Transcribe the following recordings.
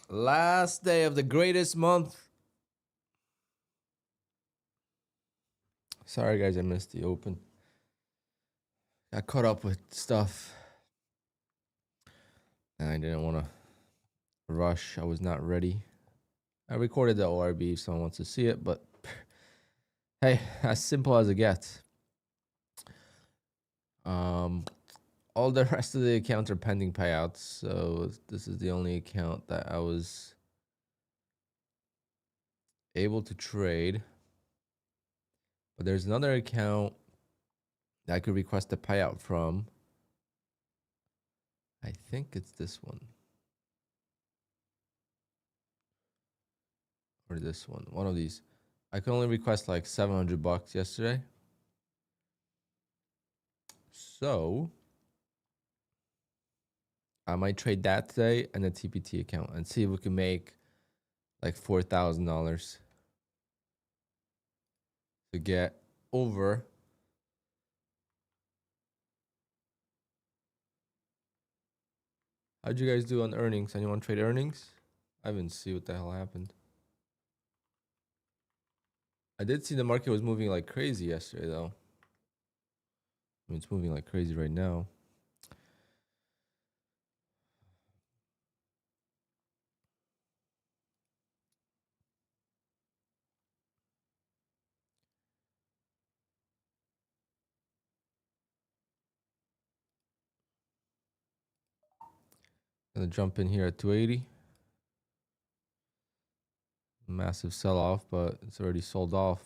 Last day of the greatest month. Sorry, guys, I missed the open. Got caught up with stuff. And I didn't want to rush. I was not ready. I recorded the ORB if someone wants to see it, but hey, as simple as it gets. All the rest of the accounts are pending payouts, so this is the only account that I was able to trade. But there's another account that I could request a payout from. I think it's this one. Or this one. One of these. I could only request like $700 yesterday. So I might trade that today and the TPT account and see if we can make like $4,000 to get over. How'd you guys do on earnings? Anyone trade earnings? I haven't seen what the hell happened. I did see the market was moving like crazy yesterday, though. I mean, it's moving like crazy right now. Gonna jump in here at 280. Massive sell-off, but it's already sold off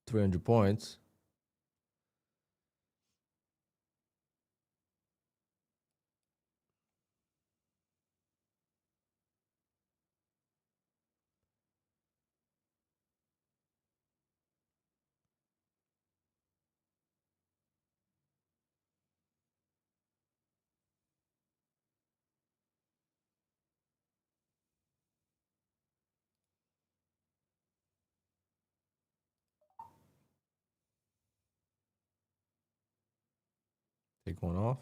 300 points. Take one off.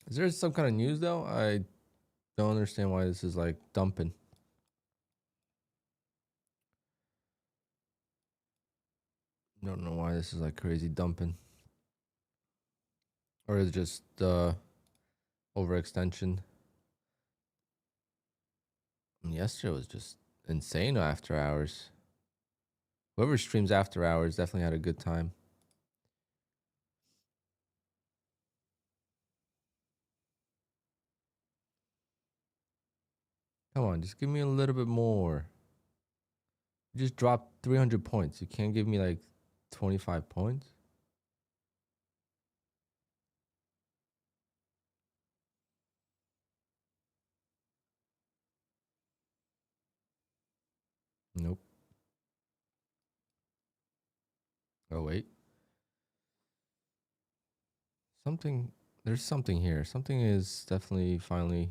Is there some kind of news, though? I don't understand why this is like dumping. Don't know why this is like crazy dumping. Or is it just overextension? Yesterday was just insane after hours. Whoever streams after hours definitely had a good time. Come on, just give me a little bit more. You just dropped 300 points. You can't give me like 25 points? Nope. Oh, wait. There's something here. Something is definitely finally.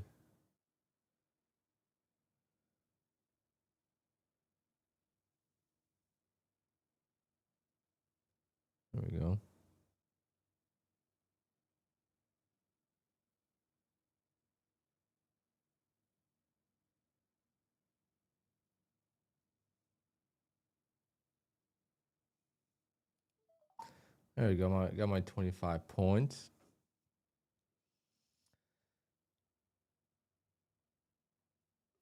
There we go. There we go. Got my 25 points.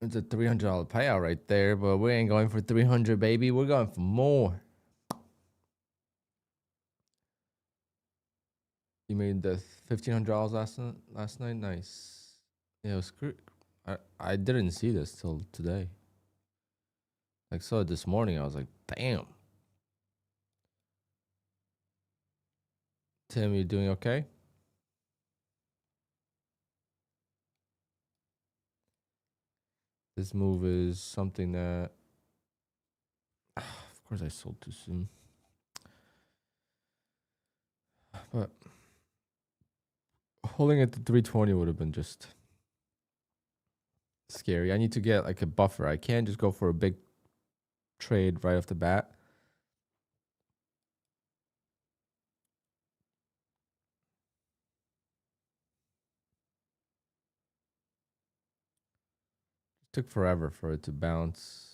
It's a $300 payout right there, but we ain't going for 300, baby. We're going for more. You made the $1,500 last night. Nice. Yeah, it was great. I didn't see this till today. Like, saw it this morning. I was like, damn. Tim, you doing okay? This move is something that, of course, I sold too soon. But holding it to 320 would have been just scary. I need to get like a buffer. I can't just go for a big trade right off the bat. It took forever for it to bounce.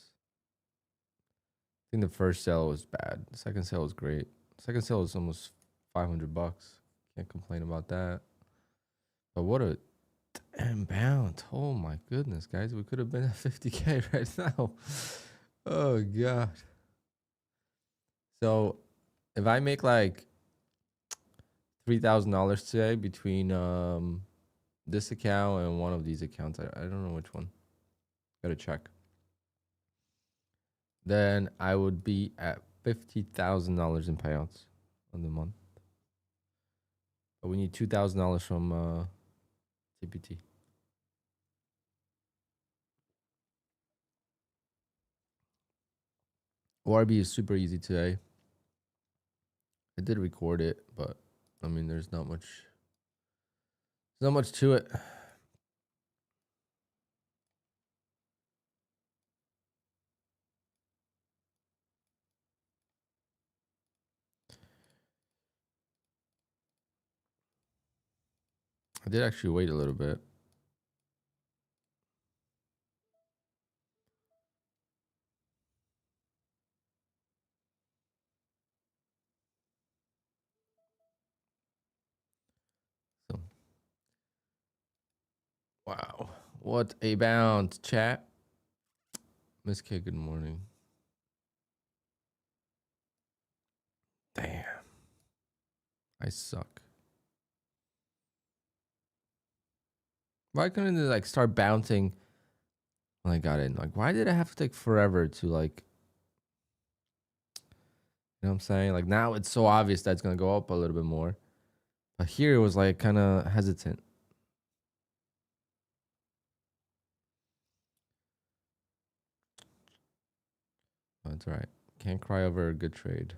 I think the first sale was bad. The second sale was great. The second sale was almost $500. Can't complain about that. But what a damn bounce. Oh my goodness, guys. We could have been at 50K right now. Oh god. So if I make like $3,000 today between this account and one of these accounts, I don't know which one. Gotta check. Then I would be at $50,000 in payouts on the month. But we need $2,000 from TPT. ORB is super easy today. I did record it, but I mean, there's not much to it. I did actually wait a little bit. So, wow, what a bounce, chat. Miss K, good morning. Damn, I suck. Why couldn't it like start bouncing when I got in? Like, why did it have to take forever to like, you know what I'm saying? Like now it's so obvious that it's gonna go up a little bit more. But here it was like kind of hesitant. That's all right. Can't cry over a good trade.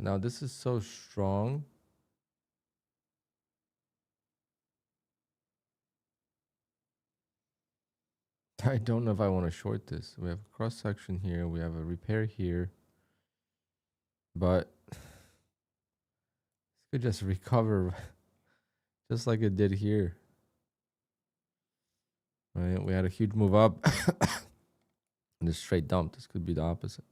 Now this is so strong. I don't know if I want to short this. We have a cross section here. We have a repair here. But this could just recover just like it did here. Right? We had a huge move up and just straight dump. This could be the opposite.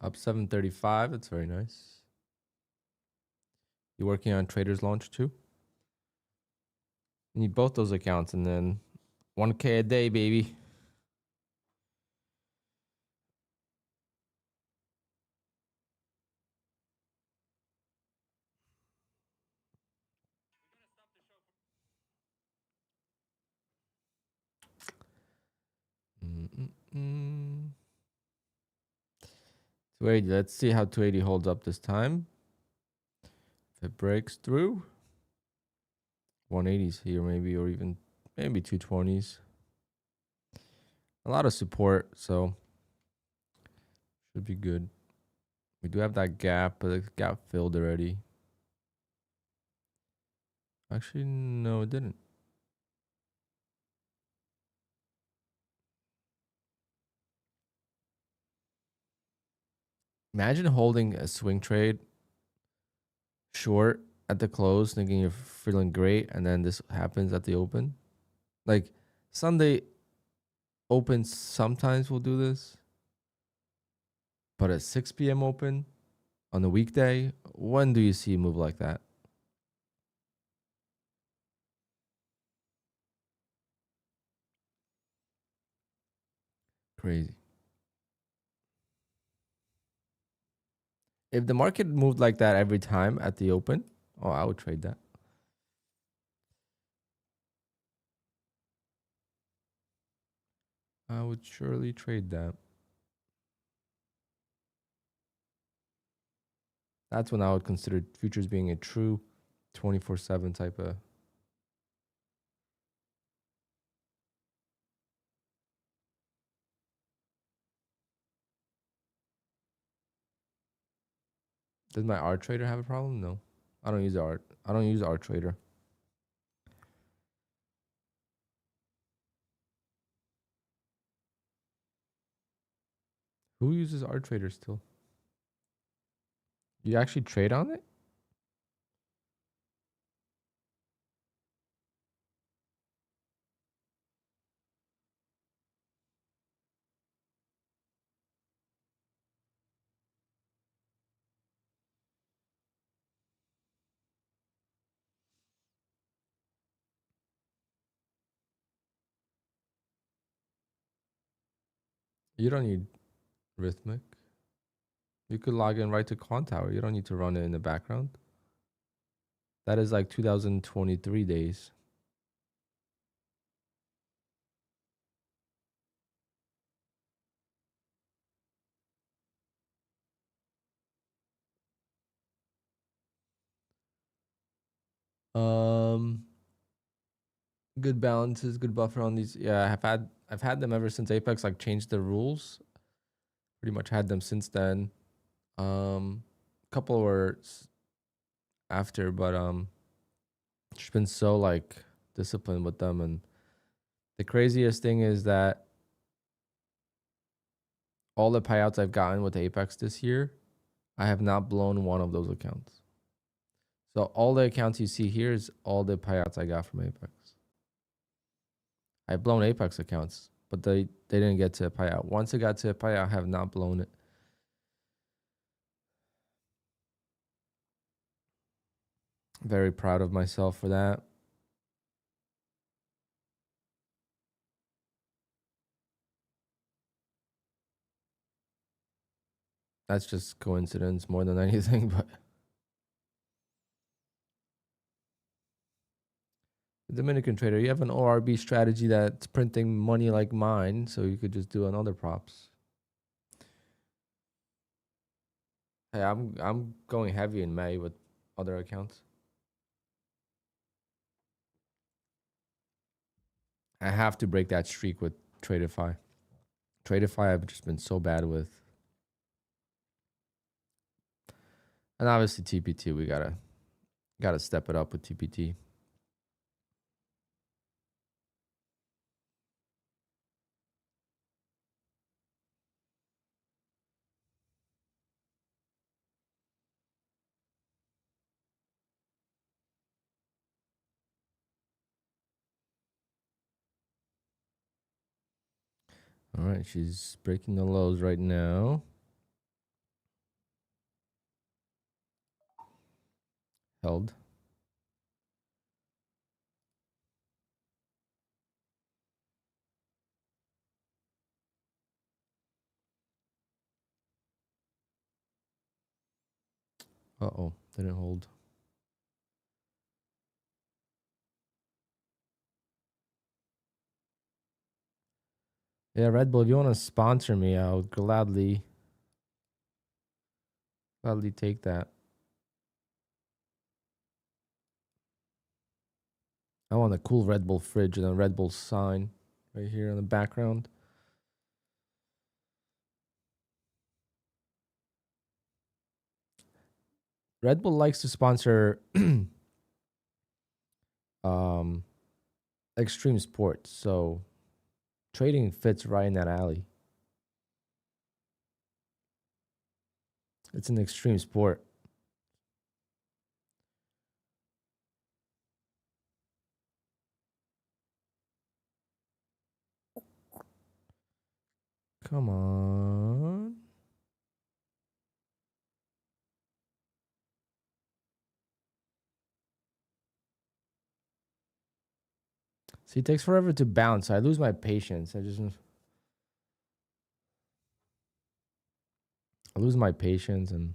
Up 735. That's very nice. You working on Trader's Launch too? You need both those accounts and then 1K a day, baby. Mm-mm-mm. 280. Let's see how 280 holds up this time. If it breaks through, 180s here maybe, or even maybe 220s. A lot of support, so should be good. We do have that gap, but the gap filled already. Actually, no, it didn't. Imagine holding a swing trade short at the close, thinking you're feeling great, and then this happens at the open. Like Sunday open sometimes will do this, but at 6 p.m. open on a weekday, when do you see a move like that? Crazy. If the market moved like that every time at the open, oh, I would trade that. I would surely trade that. That's when I would consider futures being a true 24/7 type of. Does my art trader have a problem? No. I don't use art. I don't use art trader. Who uses art trader still? You actually trade on it? You don't need Rhythmic. You could log in right to QUANTOWER. You don't need to run it in the background. That is like 2023 days. Um, good balances, good buffer on these. Yeah, I've had them ever since Apex like changed the rules. Pretty much had them since then. Couple were after, but just been so like disciplined with them. And the craziest thing is that all the payouts I've gotten with Apex this year, I have not blown one of those accounts. So all the accounts you see here is all the payouts I got from Apex. I've blown Apex accounts, but they didn't get to a payout. Once it got to a payout, I have not blown it. Very proud of myself for that. That's just coincidence more than anything, but the Dominican trader, you have an ORB strategy that's printing money like mine, so you could just do another props. Hey, I'm going heavy in May with other accounts. I have to break that streak with TRADEIFY. TRADEIFY I've just been so bad with. And obviously TPT, we gotta step it up with TPT. All right, she's breaking the lows right now. Held. Uh-oh, didn't hold. Yeah, Red Bull, if you want to sponsor me, I would gladly take that. I want a cool Red Bull fridge and a Red Bull sign right here in the background. Red Bull likes to sponsor extreme sports, so trading fits right in that alley. It's an extreme sport. Come on. See, it takes forever to bounce. I lose my patience. I just I lose my patience, and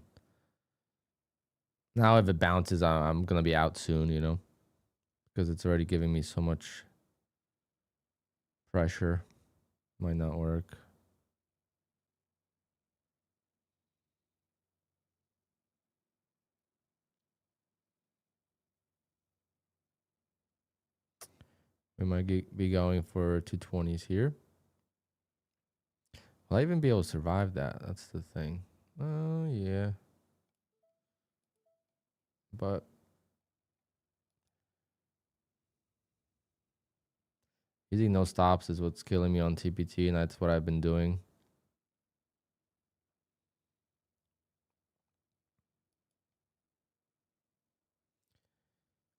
now if it bounces, I'm gonna be out soon, you know, because it's already giving me so much pressure. Might not work. We might be going for 220s here. Will I even be able to survive that? That's the thing. Oh, yeah. But using no stops is what's killing me on TPT, and that's what I've been doing.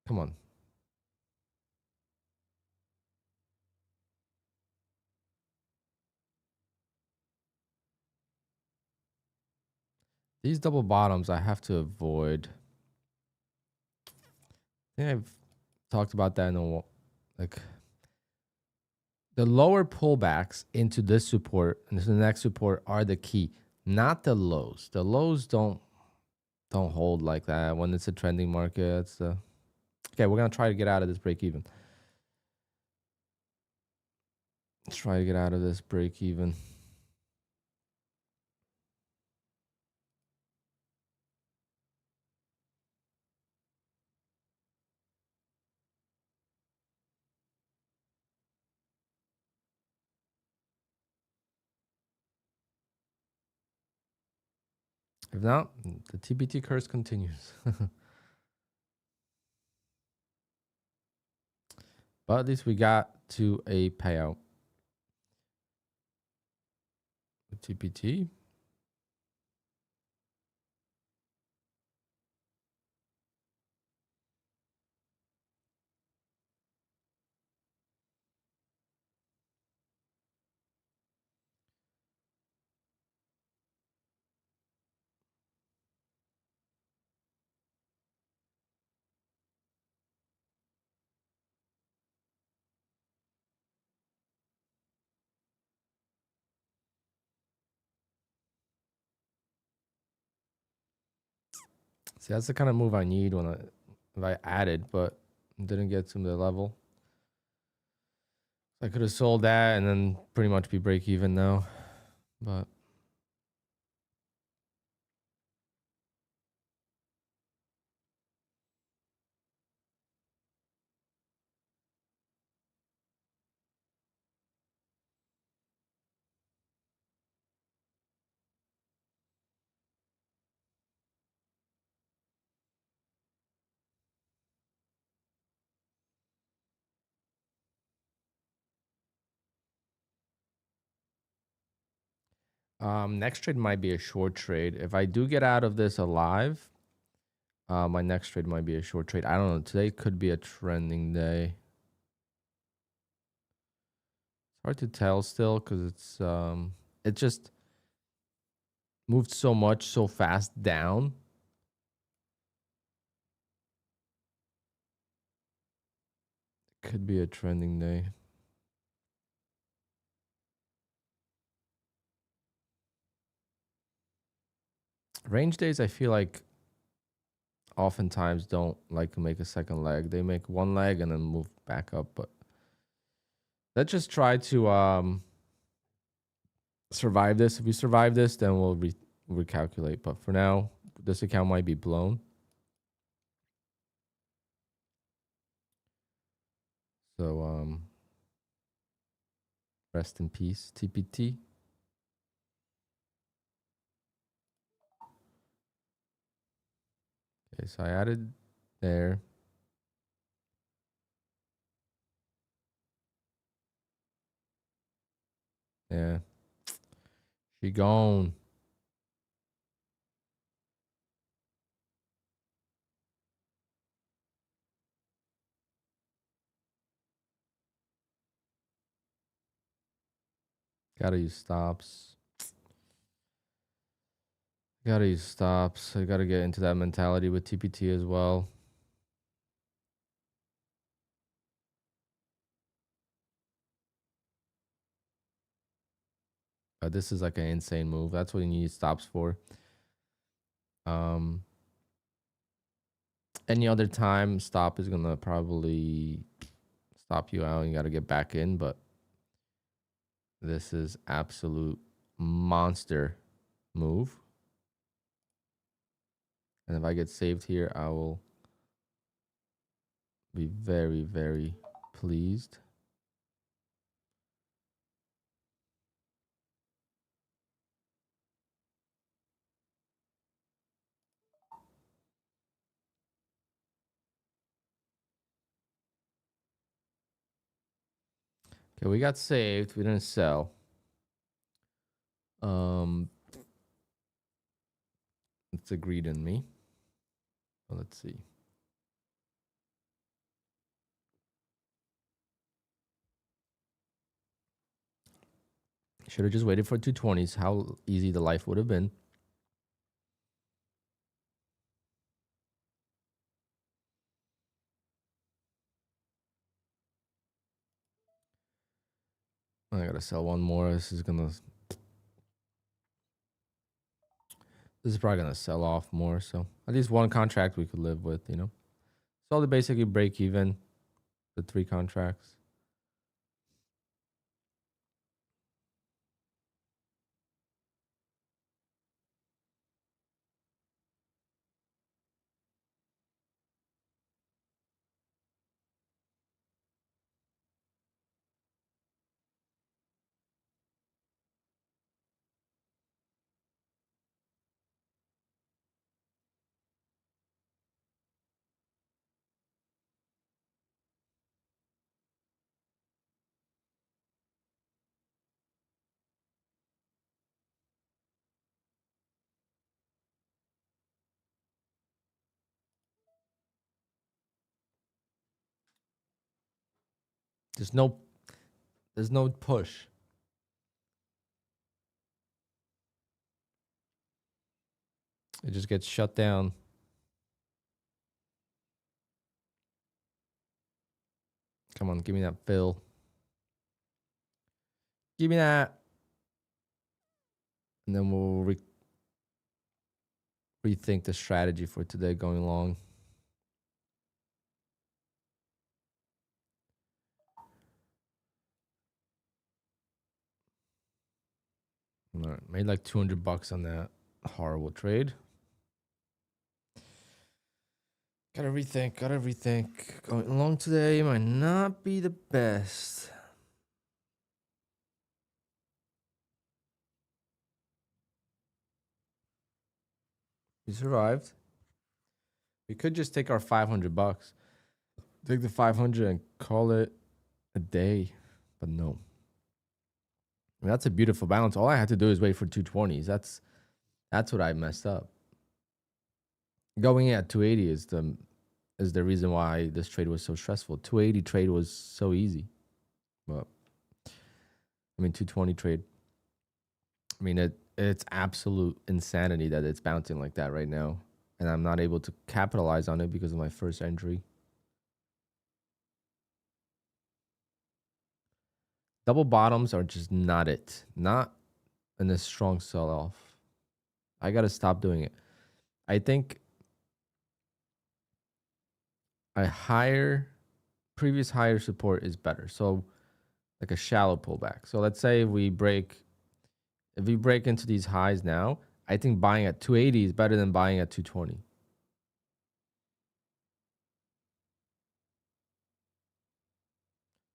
Come on. These double bottoms I have to avoid. I think I've talked about that in a, like, the lower pullbacks into this support and the next support are the key, not the lows. The lows don't hold like that when it's a trending market. It's okay. We're gonna try to get out of this break even. Let's try to get out of this break even. If not, the TBT curse continues. But at least we got to a payout. The TPT. See, that's the kind of move I need when if I added, but didn't get to the level. I could have sold that and then pretty much be break even now, but next trade might be a short trade. If I do get out of this alive, my next trade might be a short trade. I don't know. Today could be a trending day. It's hard to tell still because it just moved so much so fast down. Could be a trending day. Range days, I feel like oftentimes don't like to make a second leg. They make one leg and then move back up. But let's just try to survive this. If we survive this, then we'll recalculate. But for now, this account might be blown. So rest in peace, TPT. Okay, so I added there. Yeah. She gone. Gotta use stops. Gotta use stops. I gotta get into that mentality with TPT as well. But this is like an insane move. That's what you need stops for. Any other time, stop is gonna probably stop you out. You got to get back in, but this is absolute monster move. And if I get saved here, I will be very, very pleased. Okay, we got saved. We didn't sell. It's agreed in me. Well, let's see. Should have just waited for 220s. How easy the life would have been. I gotta sell one more. This is probably gonna sell off more. So at least one contract we could live with, you know. So they basically break even the 3 contracts. There's no push. It just gets shut down. Come on, give me that fill. Give me that. And then we'll rethink the strategy for today going long. All right, made like $200 on that horrible trade. Gotta rethink. Going long today might not be the best. We survived. We could just take our $500, take the 500 and call it a day, but no. I mean, that's a beautiful balance. All I had to do is wait for 220s. That's what I messed up. Going at 280 is the reason why this trade was so stressful. 280 trade was so easy, but I mean 220 trade. I mean it's absolute insanity that it's bouncing like that right now, and I'm not able to capitalize on it because of my first entry. Double bottoms are just not it. Not in a strong sell off. I gotta stop doing it. I think a previous higher support is better. So like a shallow pullback. So let's say if we break into these highs now, I think buying at 280 is better than buying at 220.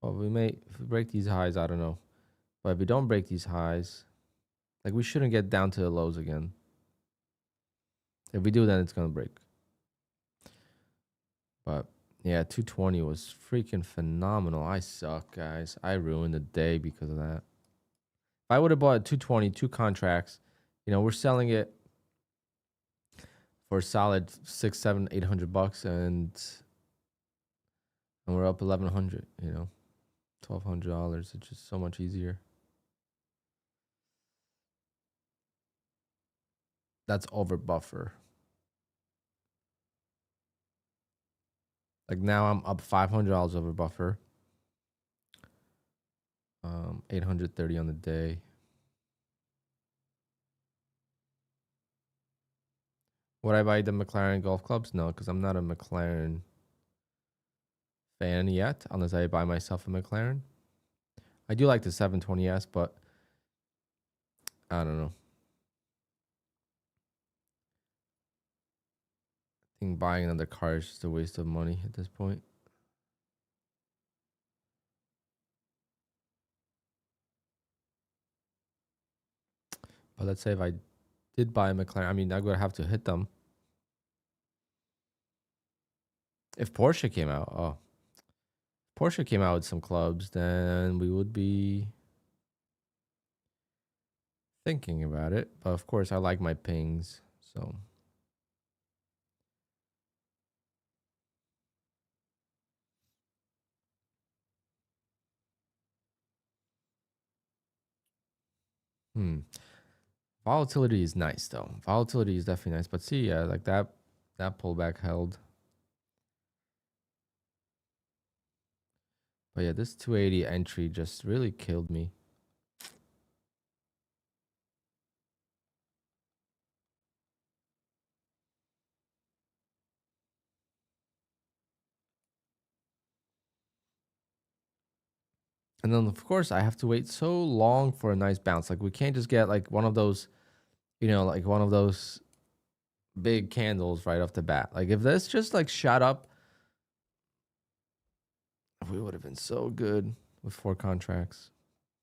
Well, if we break these highs, I don't know. But if we don't break these highs, like we shouldn't get down to the lows again. If we do, then it's gonna break. But yeah, 220 was freaking phenomenal. I suck, guys. I ruined the day because of that. If I would have bought 220, 2 contracts, you know, we're selling it for a solid $600, $700, $800, and we're up 1,100. You know, $1,200. It's just so much easier. That's over buffer. Like now I'm up $500 over buffer. 830 on the day. Would I buy the McLaren golf clubs? No, because I'm not a McLaren fan yet, unless I buy myself a McLaren. I do like the 720S, but I don't know. I think buying another car is just a waste of money at this point. But let's say if I did buy a McLaren, I mean, I would have to hit them. If Porsche came out, Porsche came out with some clubs, then we would be thinking about it. But of course, I like my pings, so. Volatility is nice though. Volatility is definitely nice. But see, yeah, like that pullback held. But yeah, this 280 entry just really killed me. And then of course I have to wait so long for a nice bounce. Like we can't just get like one of those, like one of those big candles right off the bat. Like if this just like shot up, we would have been so good with 4 contracts.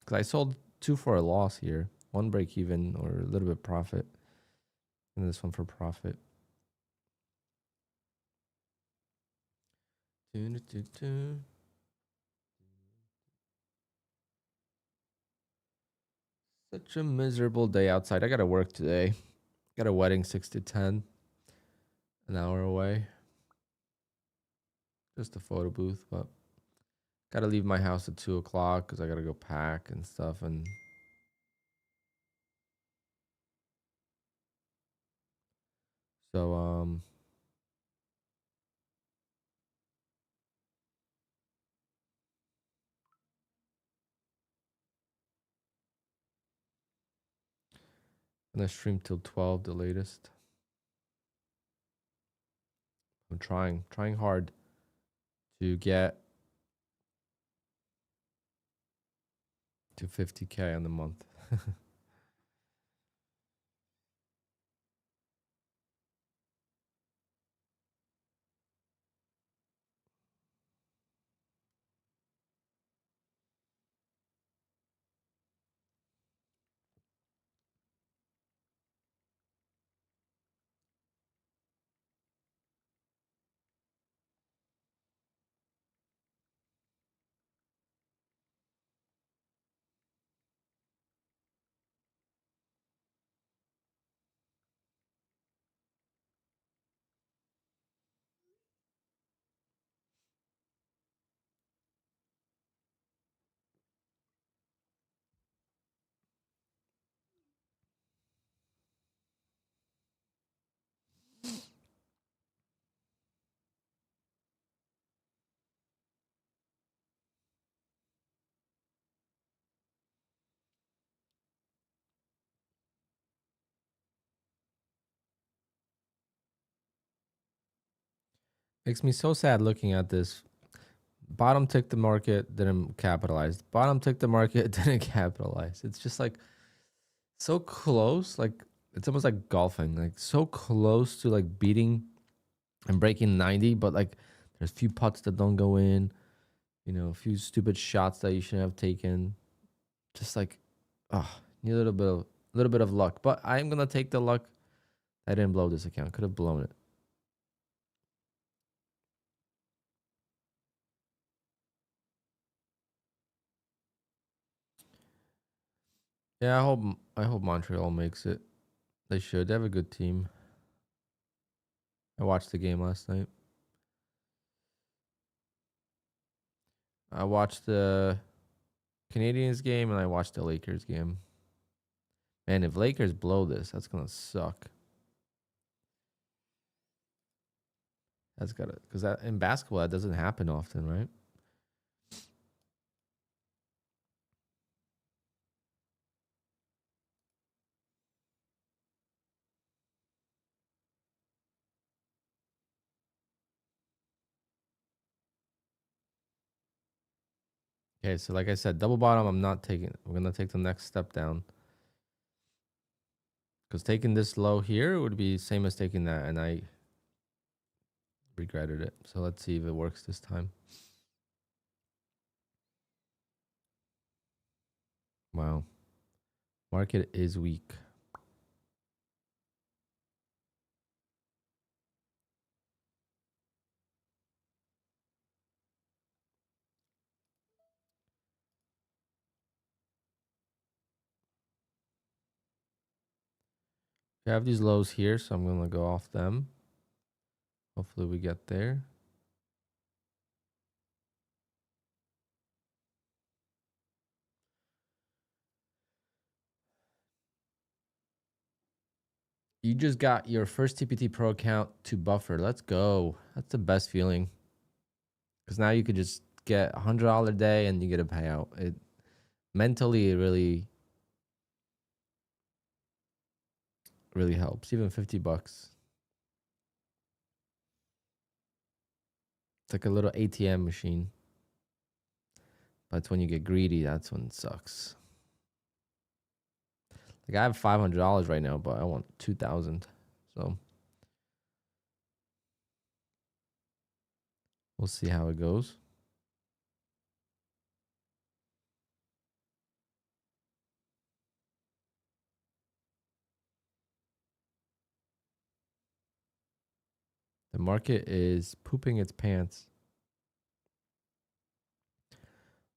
Because I sold 2 for a loss here. 1 break even or a little bit profit. And this one for profit. Such a miserable day outside. I gotta work today. Got a wedding 6 to 10. An hour away. Just a photo booth, but gotta leave my house at 2 o'clock because I gotta go pack and stuff. And so I'm gonna stream till 12 the latest. I'm trying hard to get to 50K on the month. Makes me so sad looking at this. Bottom tick the market, didn't capitalize. Bottom tick the market, didn't capitalize. It's just like so close. Like it's almost like golfing. Like so close to like beating and breaking 90, but like there's a few putts that don't go in. A few stupid shots that you shouldn't have taken. Just like, need a little bit of luck. But I'm gonna take the luck. I didn't blow this account. Could have blown it. Yeah, I hope Montreal makes it. They should. They have a good team. I watched the game last night. I watched the Canadiens game and I watched the Lakers game. Man, if Lakers blow this, that's gonna suck. That's gotta because that in basketball that doesn't happen often, right? Okay, so like I said, double bottom, I'm not taking. We're gonna take the next step down. Because taking this low here would be same as taking that, and I regretted it. So let's see if it works this time. Wow. Market is weak. We have these lows here, so I'm gonna go off them. Hopefully we get there. You just got your first TPT Pro account to buffer. Let's go. That's the best feeling. Because now you could just get $100 a day and you get a payout. It mentally, it really helps. Even 50 bucks. It's like a little ATM machine. But when you get greedy, that's when it sucks. Like I have $500 right now, but I want 2,000. So we'll see how it goes. The market is pooping its pants.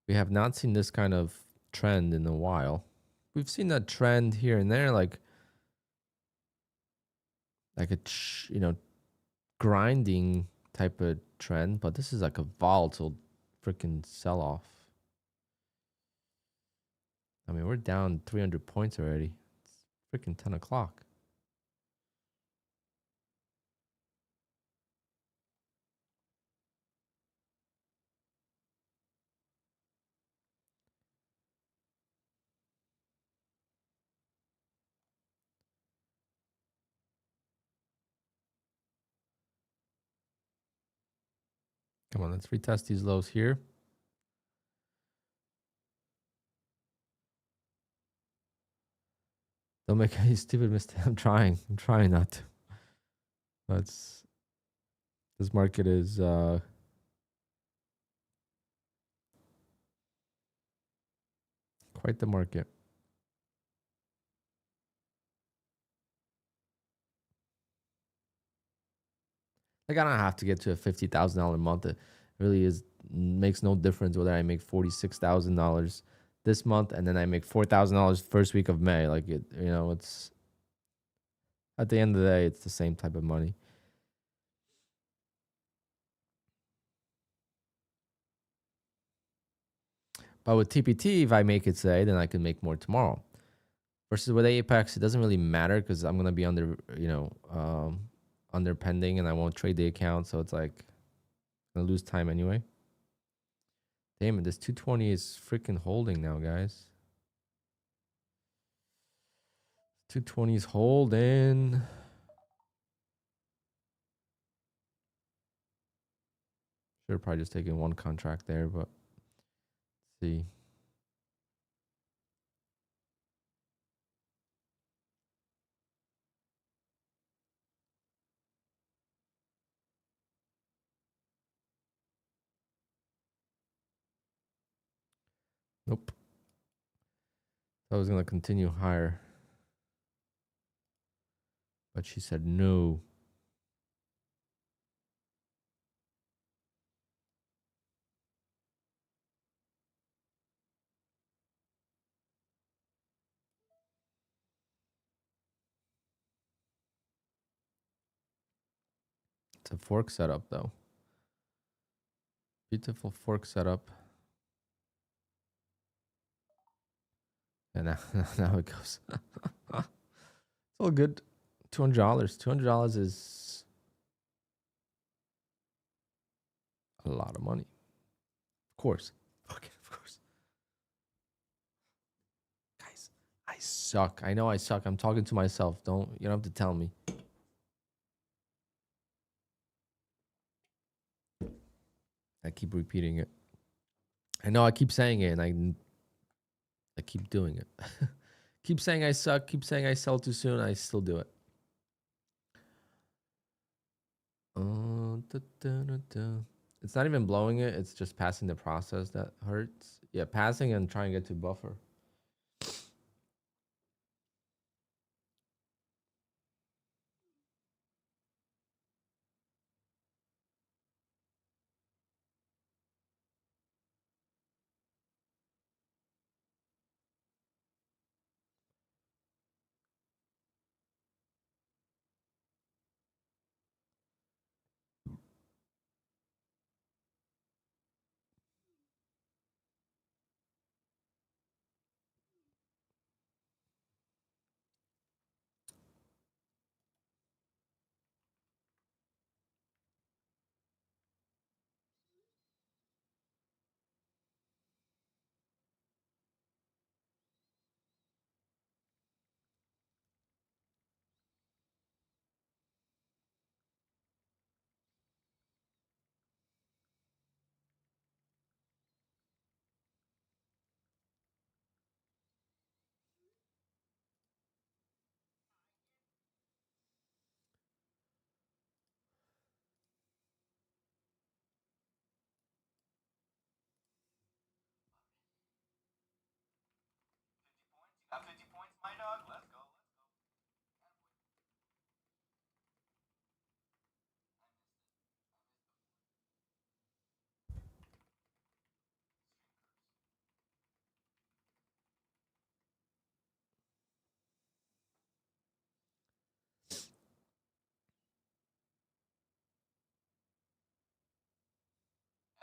We have not seen this kind of trend in a while. We've seen that trend here and there, like a grinding type of trend, but this is like a volatile freaking sell-off. I mean, we're down 300 points already. It's freaking 10 o'clock. Come on, let's retest these lows here. Don't make any stupid mistake. I'm trying not to. This market is quite the market. Like I don't have to get to a $50,000 a month. It really makes no difference whether I make $46,000 this month and then I make $4,000 first week of May. Like it's at the end of the day, it's the same type of money. But with TPT, if I make it today, then I can make more tomorrow. Versus with Apex, it doesn't really matter because I'm gonna be under under pending and I won't trade the account, so it's like I'm gonna lose time anyway. Damn it, this 220 is freaking holding now, guys. 220 is holding. Should have probably just taken one contract there, but let's see. Nope. I was gonna continue higher, but she said no. It's a fork setup though. Beautiful fork setup. And now it goes. It's all good. $200. $200 is a lot of money. Of course. Okay, of course. Guys, I suck. I know I suck. I'm talking to myself. You don't have to tell me. I keep repeating it. I know I keep saying it, and I keep doing it. Keep saying I suck. Keep saying I sell too soon. I still do it. It's not even blowing it. It's just passing the process that hurts. Yeah, passing and trying to get to buffer.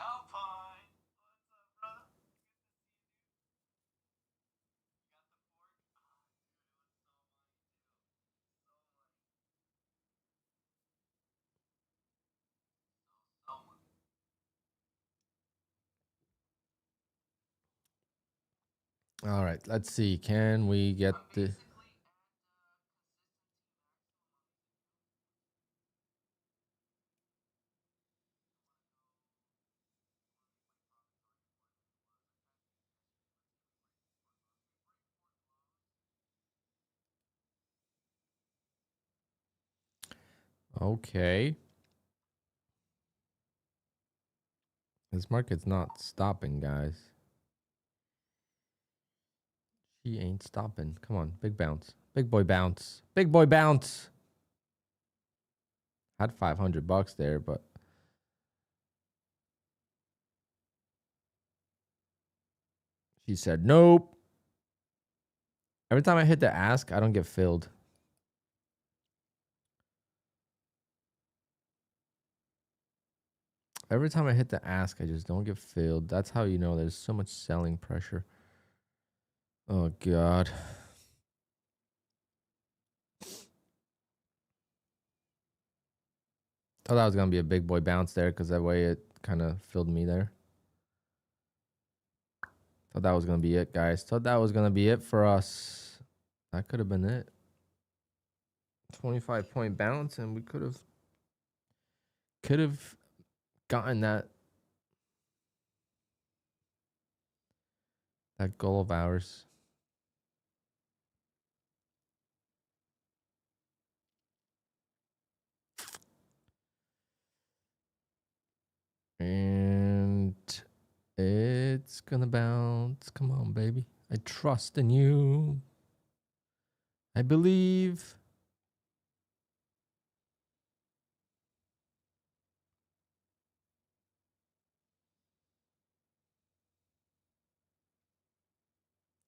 Alpine, what's up, brother? All right, let's see. Can we get the... Okay. This market's not stopping, guys. She ain't stopping. Come on, big bounce. Big boy bounce. Big boy bounce. Had $500 there, but she said nope. Every time I hit the ask, I don't get filled. Every time I hit the ask, I just don't get filled. That's how you know there's so much selling pressure. Oh, God. Thought that was going to be a big boy bounce there because that way it kind of filled me there. Thought that was going to be it, guys. Thought that was going to be it for us. That could have been it. 25-point bounce, and we could have gotten that goal of ours. And it's gonna bounce. Come on, baby. I trust in you. I believe.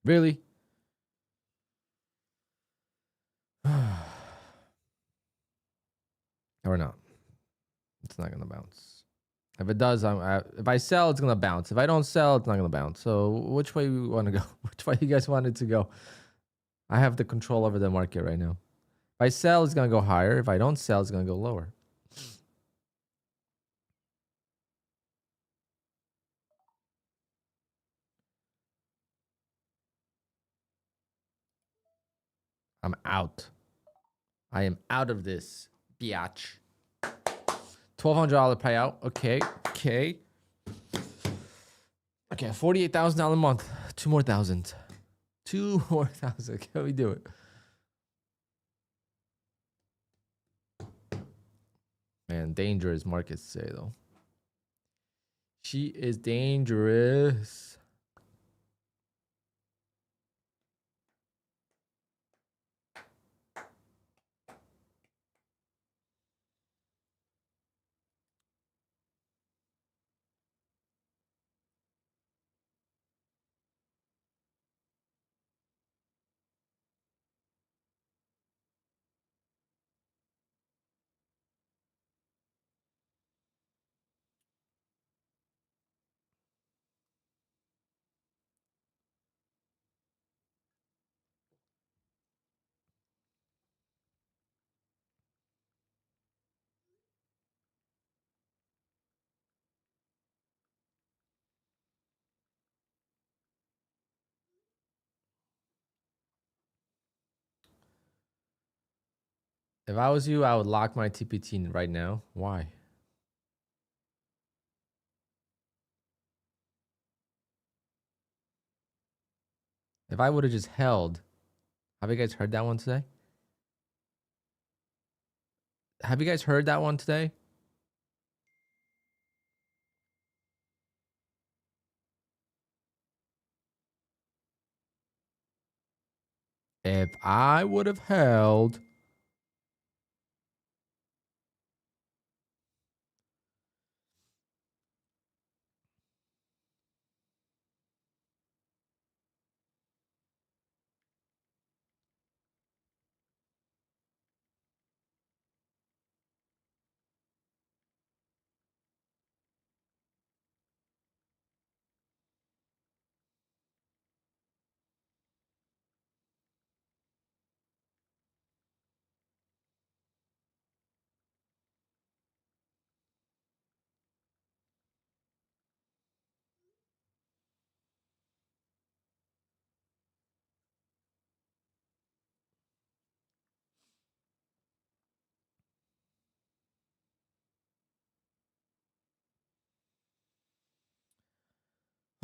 Really? Or not. It's not gonna bounce. If it does, if I sell, it's gonna bounce. If I don't sell, it's not gonna bounce. So which way we want to go? Which way you guys want it to go? I have the control over the market right now. If I sell, it's gonna go higher. If I don't sell, it's gonna go lower. I'm out. I am out of this, biatch. $1,200 payout. Okay. Okay, $48,000 a month. 2 more thousand. 2 more thousand. Can we do it? Man, dangerous markets say though. She is dangerous. If I was you, I would lock my TPT right now. Why? If I would have just held, have you guys heard that one today? Have you guys heard that one today? If I would have held,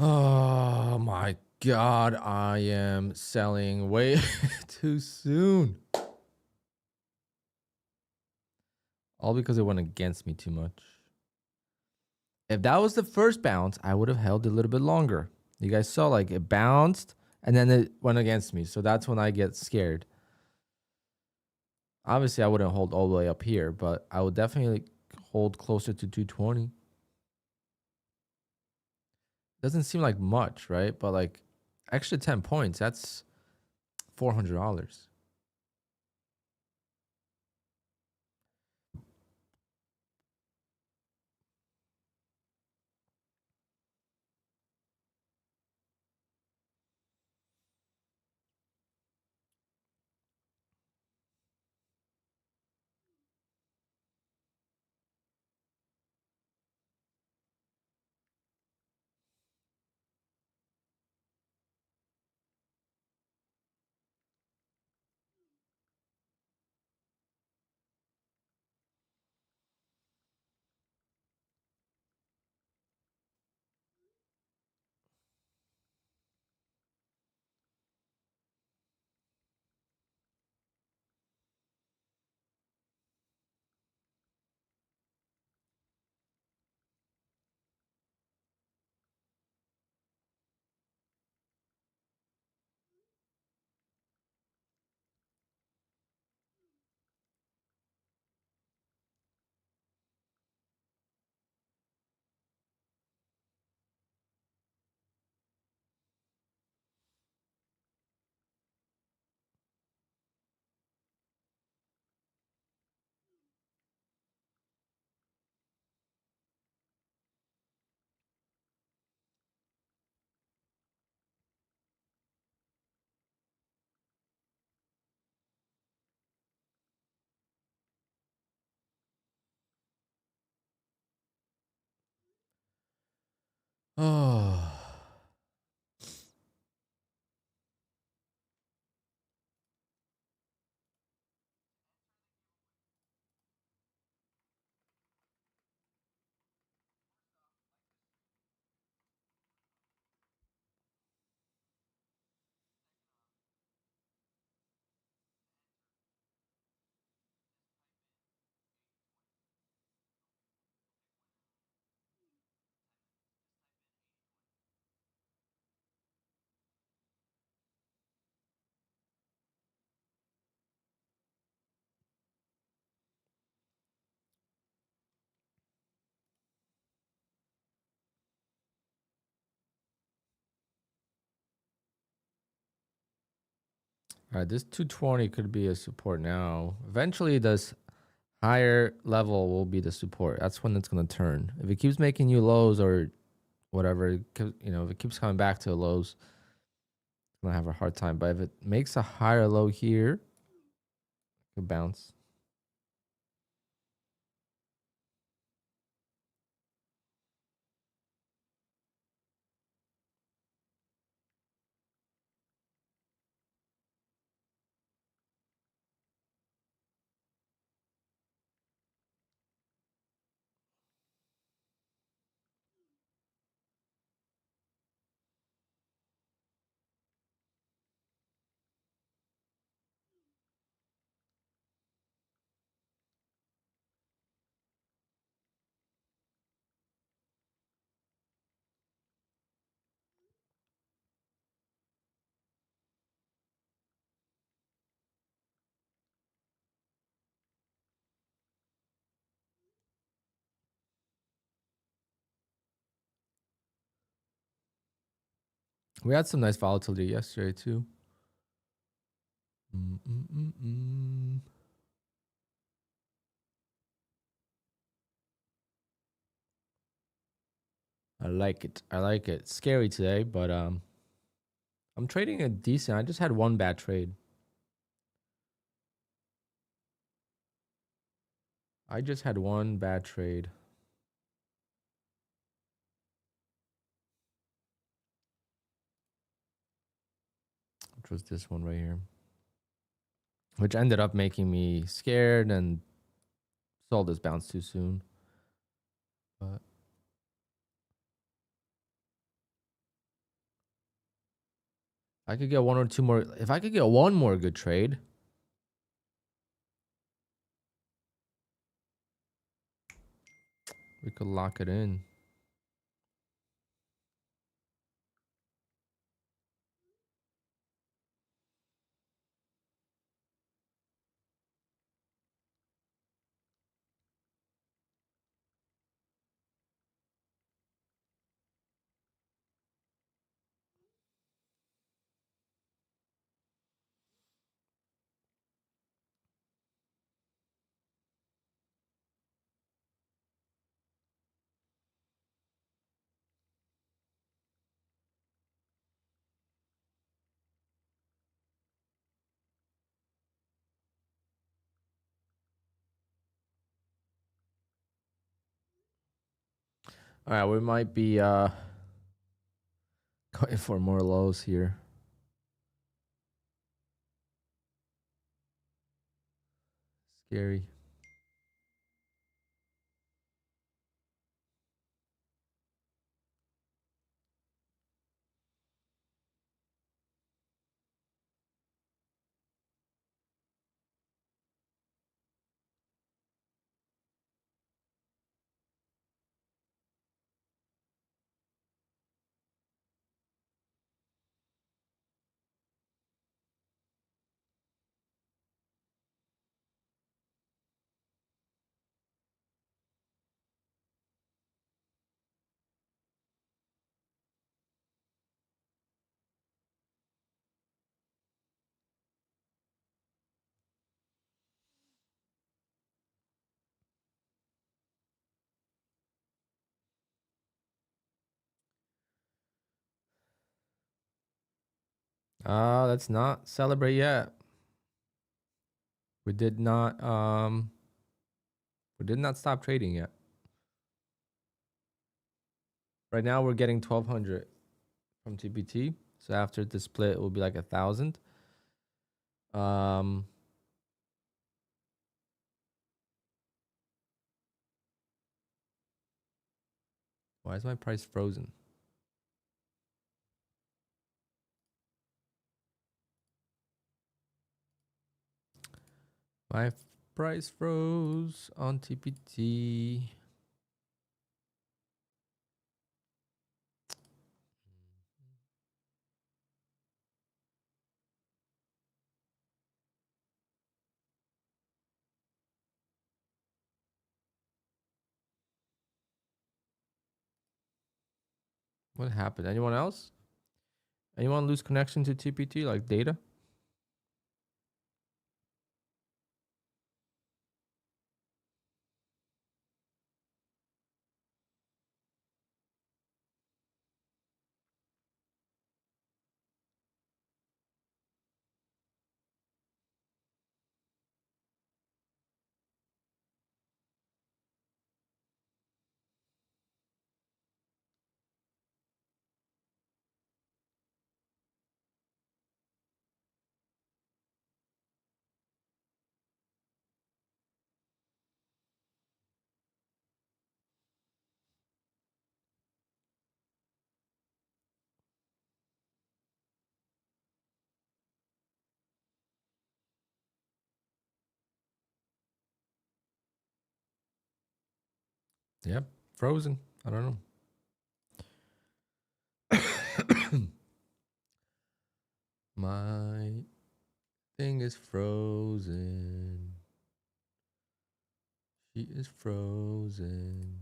oh my God, I am selling way too soon. All because it went against me too much. If that was the first bounce, I would have held a little bit longer. You guys saw like it bounced and then it went against me. So that's when I get scared. Obviously, I wouldn't hold all the way up here, but I would definitely hold closer to 220. Doesn't seem like much, right? But like extra 10 points, that's $400. Oh. All right, this 220 could be a support now. Eventually, this higher level will be the support. That's when it's going to turn. If it keeps making new lows or whatever, you know, if it keeps coming back to the lows, it's going to have a hard time. But if it makes a higher low here, it could bounce. We had some nice volatility yesterday too. I like it. I like it. Scary today, but I'm trading a decent. I just had one bad trade. I just had one bad trade. Which was this one right here. Which ended up making me scared and sold this bounce too soon. But I could get one or two more. If I could get one more good trade, we could lock it in. All right, we might be going for more lows here. Scary. Let's not celebrate yet. We did not stop trading yet. Right now we're getting 1200 from TPT. So after the split it will be like 1000. Why is my price frozen? My price froze on TPT. What happened? Anyone else? Anyone lose connection to TPT like data? Yep, frozen. I don't know. My thing is frozen. She is frozen.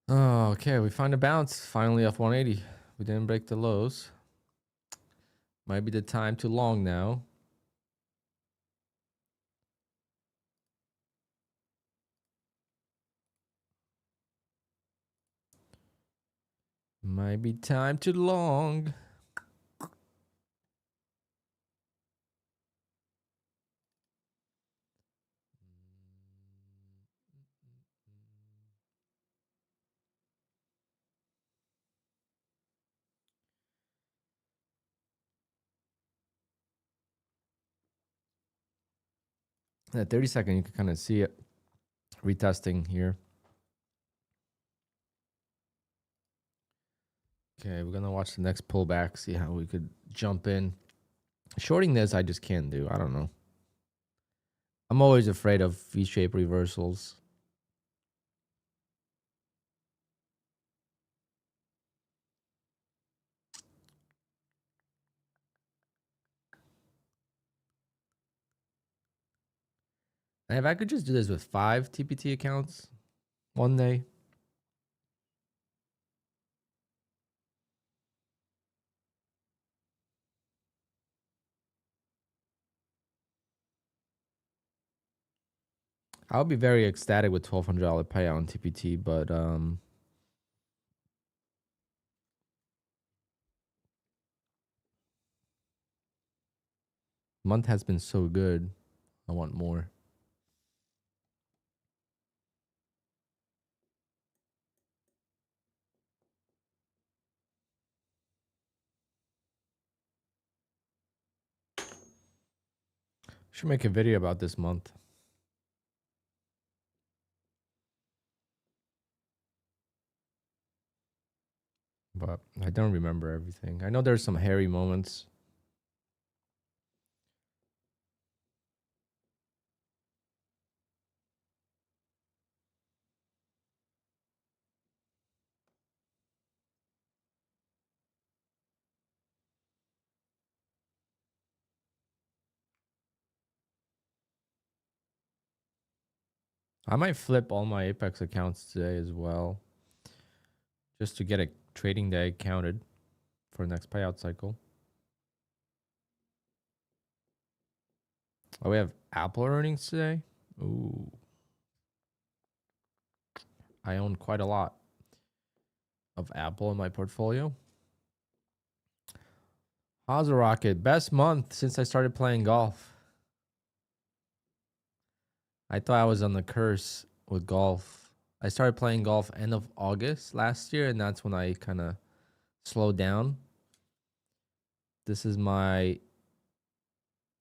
Oh, okay. We find a bounce finally off 180. We didn't break the lows. Might be the time to long now. Might be time to long. At 30-second, you can kind of see it retesting here. Okay, we're gonna watch the next pullback, see how we could jump in. Shorting this, I just can't do. I don't know. I'm always afraid of V-shaped reversals. And if I could just do this with 5 TPT accounts one day. I would be very ecstatic with $1,200 payout on TPT, but month has been so good. I want more. Should make a video about this month. But I don't remember everything. I know there's some hairy moments. I might flip all my Apex accounts today as well, just to get a trading day counted for the next payout cycle. Oh, we have Apple earnings today. Ooh, I own quite a lot of Apple in my portfolio. How's the rocket? Best month since I started playing golf. I thought I was on the curse with golf. I started playing golf end of August last year, and that's when I kind of slowed down. This is my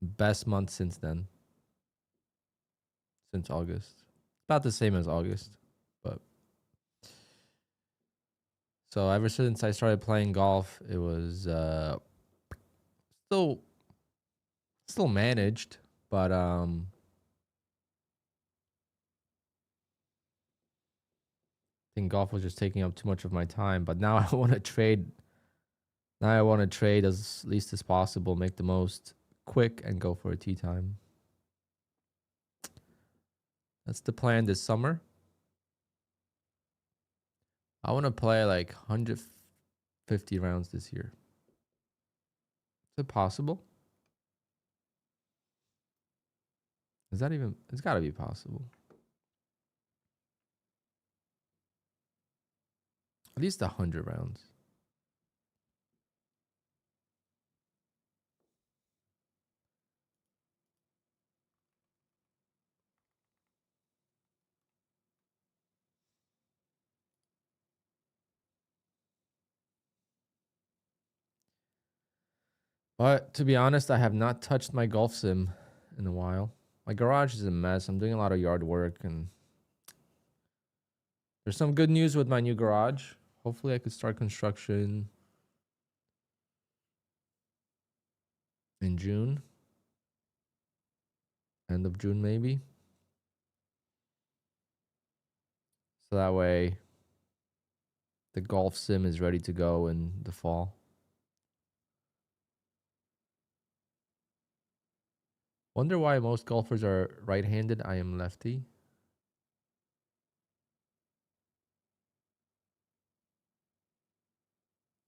best month since then. Since August. About the same as August. But so ever since I started playing golf, it was still managed, but I think golf was just taking up too much of my time. But now I want to trade. Now I want to trade as least as possible, make the most quick, and go for a tee time. That's the plan this summer. I want to play like 150 rounds this year. Is it possible? Is that even? It's got to be possible. At least 100 rounds. But to be honest, I have not touched my golf sim in a while. My garage is a mess. I'm doing a lot of yard work, and there's some good news with my new garage. Hopefully, I could start construction in June, end of June maybe. So that way, the golf sim is ready to go in the fall. Wonder why most golfers are right-handed. I am lefty.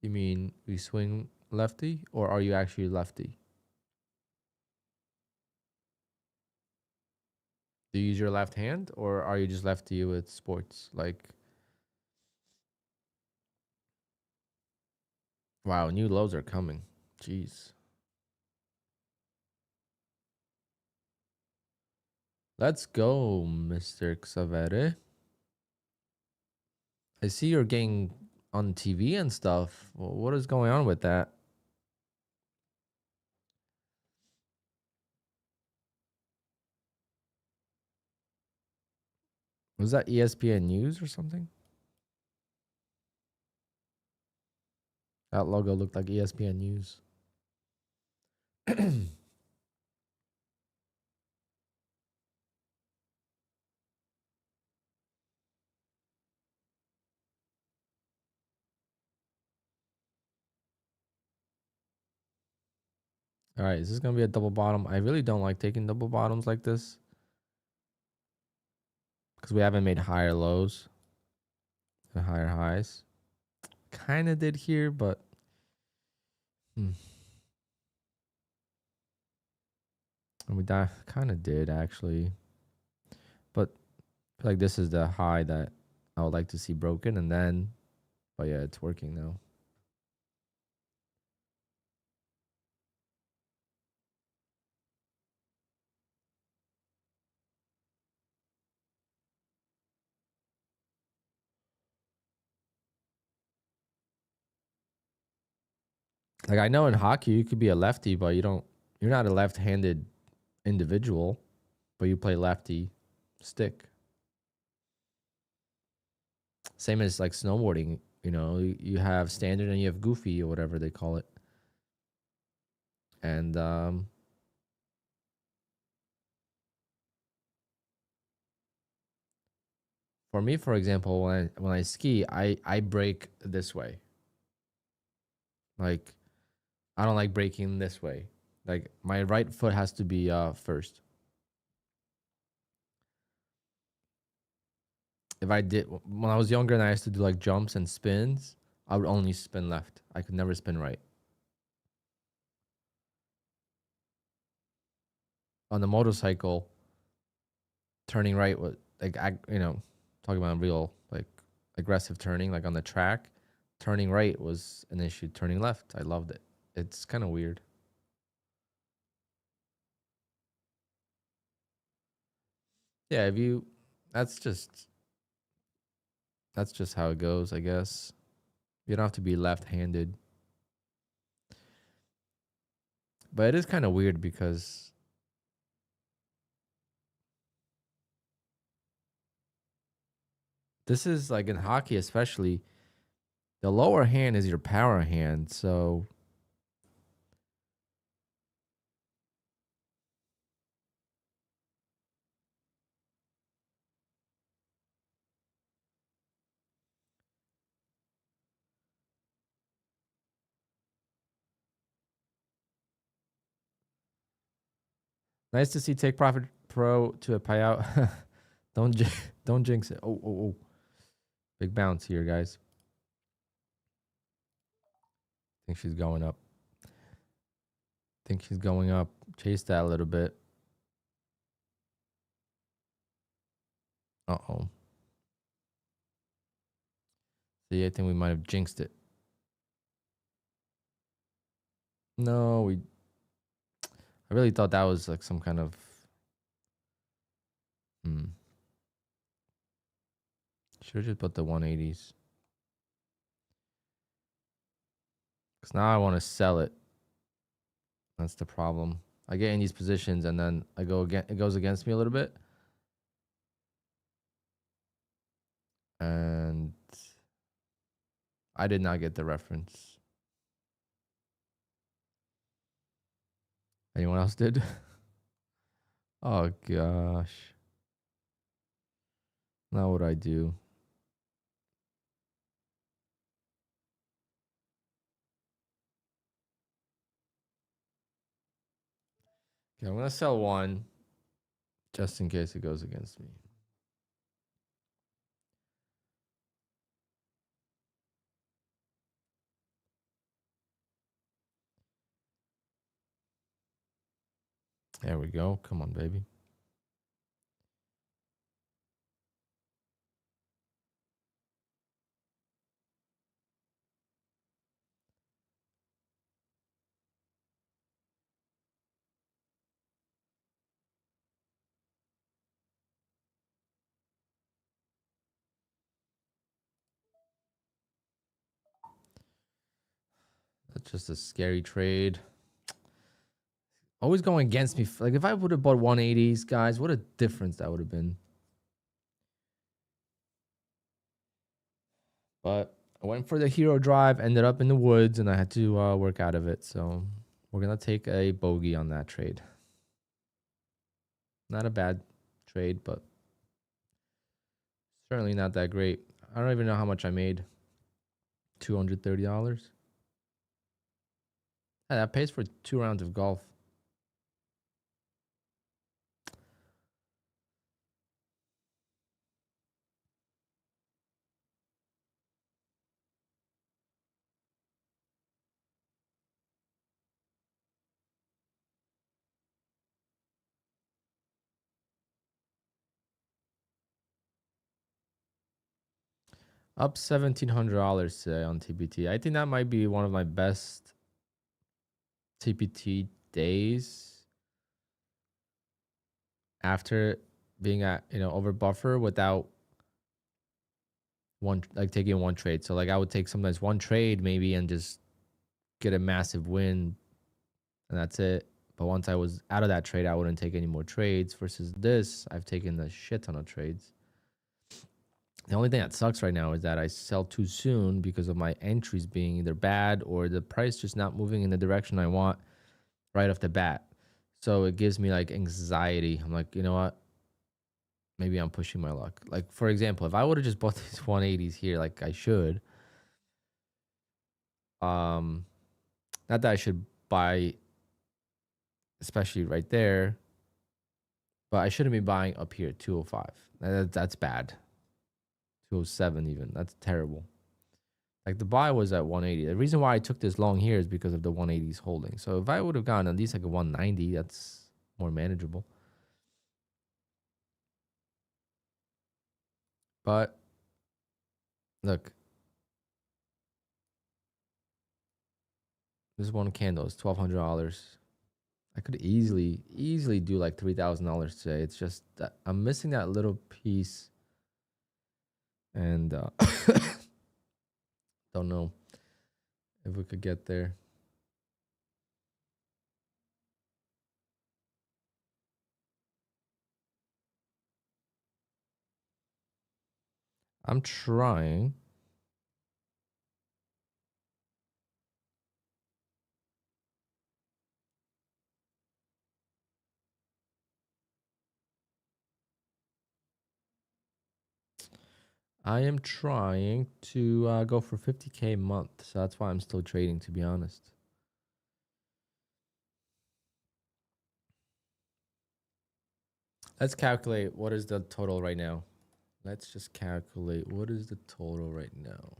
You mean we swing lefty, or are you actually lefty? Do you use your left hand, or are you just lefty with sports? Like, wow, new lows are coming. Jeez. Let's go, Mr. Xavere. I see you're getting on TV and stuff. What is going on with that? Was that ESPN News or something? That logo looked like ESPN News. All right, is this going to be a double bottom? I really don't like taking double bottoms like this because we haven't made higher lows and higher highs. Kind of did here, but and we kind of did actually. But I feel like this is the high that I would like to see broken, and then, but yeah, it's working now. Like I know in hockey you could be a lefty, but you're not a left-handed individual, but you play lefty stick. Same as like snowboarding, you have standard and you have goofy or whatever they call it. And for me, for example, when I ski, I break this way. Like I don't like breaking this way. Like my right foot has to be first. If I did when I was younger and I used to do like jumps and spins, I would only spin left. I could never spin right. On the motorcycle, turning right was like talking about real like aggressive turning, like on the track. Turning right was an issue. Turning left, I loved it. It's kind of weird. Yeah, if you, that's just that's just how it goes, I guess. You don't have to be left-handed, but it is kind of weird because this is like in hockey, especially the lower hand is your power hand. So nice to see Take Profit Pro to a payout. don't don't jinx it. Oh, big bounce here, guys. think she's going up. Think she's going up. Chase that a little bit. Uh-oh. See, I think we might have jinxed it. No, I really thought that was like some kind of should have just put the 180s. Because now I want to sell it. That's the problem. I get in these positions and then I go again. It goes against me a little bit. And I did not get the reference. Anyone else did? Oh, gosh. Now what I do? Okay, I'm going to sell one just in case it goes against me. There we go. Come on, baby. That's just a scary trade. Always going against me. Like if I would have bought 180s, guys, what a difference that would have been. But I went for the hero drive, ended up in the woods, and I had to work out of it. So we're going to take a bogey on that trade. Not a bad trade, but certainly not that great. I don't even know how much I made. $230. Yeah, that pays for 2 rounds of golf. Up $1,700 today on TPT. I think that might be one of my best TPT days after being at over buffer without taking one trade. So like I would take sometimes one trade maybe and just get a massive win, and that's it. But once I was out of that trade, I wouldn't take any more trades. Versus this, I've taken a shit ton of trades. The only thing that sucks right now is that I sell too soon because of my entries being either bad or the price just not moving in the direction I want right off the bat. So it gives me like anxiety. I'm like, you know what? Maybe I'm pushing my luck. Like, for example, if I would have just bought these 180s here like I should, not that I should buy, especially right there, but I shouldn't be buying up here at 205. That's bad. 207 even. That's terrible. Like the buy was at 180. The reason why I took this long here is because of the 180s holding. So if I would have gotten at least like a 190, that's more manageable. But look, this one candle is $1,200. I could easily do like $3,000 today. It's just that I'm missing that little piece, and don't know if we could get there. I'm trying. I am trying to go for 50K a month. So that's why I'm still trading, to be honest. Let's calculate what is the total right now. Let's just calculate what is the total right now.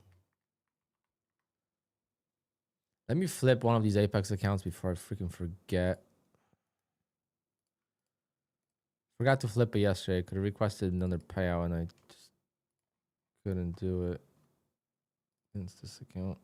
Let me flip one of these Apex accounts before I freaking forget. Forgot to flip it yesterday. Could have requested another payout and I just couldn't do it against this account.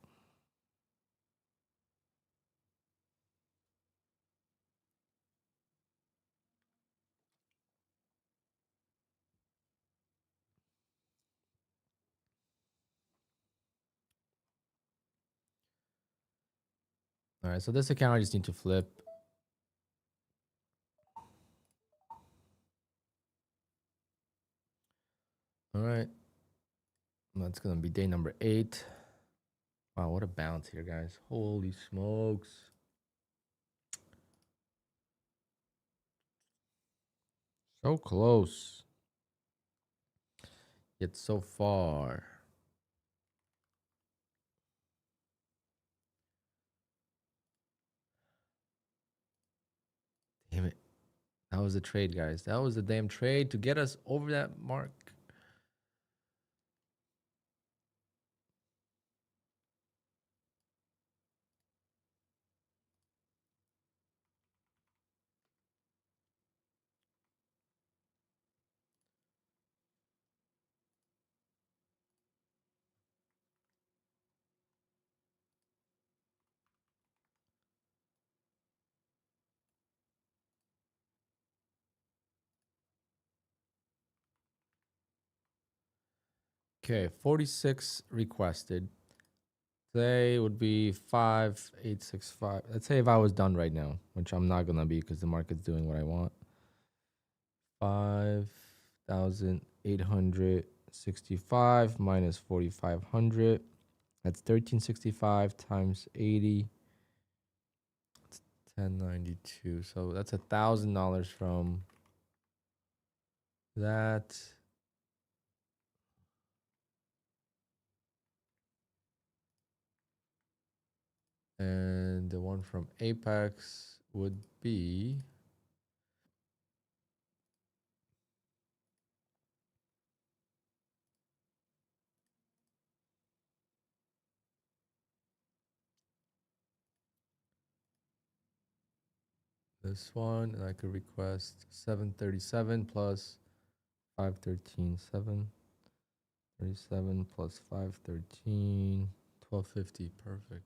All right, so this account I just need to flip. All right. That's going to be day number 8. Wow, what a bounce here, guys. Holy smokes. So close. Yet so far. Damn it. That was the trade, guys. That was the damn trade to get us over that mark. Okay, 46 requested. Today would be 5865. Let's say if I was done right now, which I'm not gonna be because the market's doing what I want. 5,865 minus 4,500. That's 1,365 times 80. It's 1092. So that's $1,000 from that. And the one from Apex would be this one. And I could request 737 plus 513. 737 plus 513. 1250. Perfect.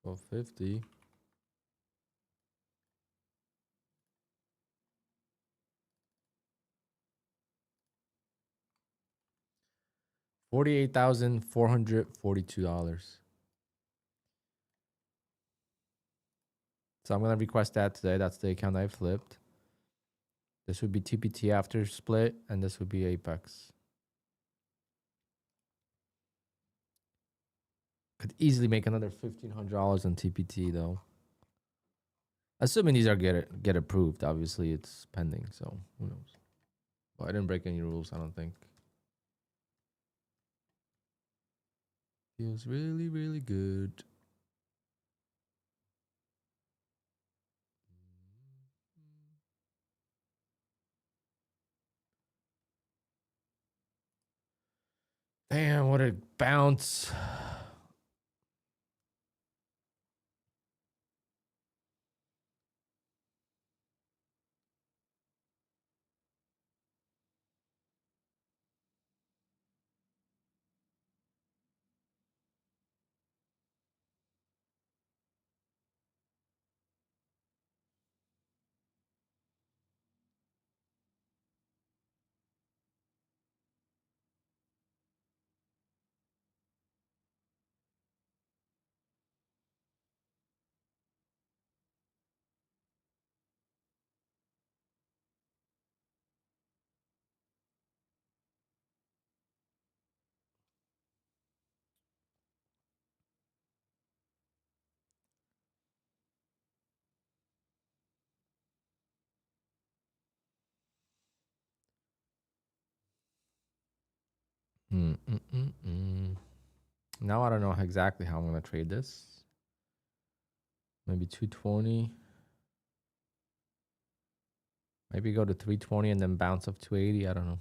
1250. $48,442. So I'm gonna request that today. That's the account I flipped. This would be TPT after split, and this would be Apex. Could easily make another $1,500 on TPT though. Assuming these are get approved. Obviously, it's pending, so who knows? Well, I didn't break any rules, I don't think. Feels really, really good. Damn, what a bounce. Now I don't know exactly how I'm gonna trade this. Maybe 220. Maybe go to 320 and then bounce up 280. I don't know.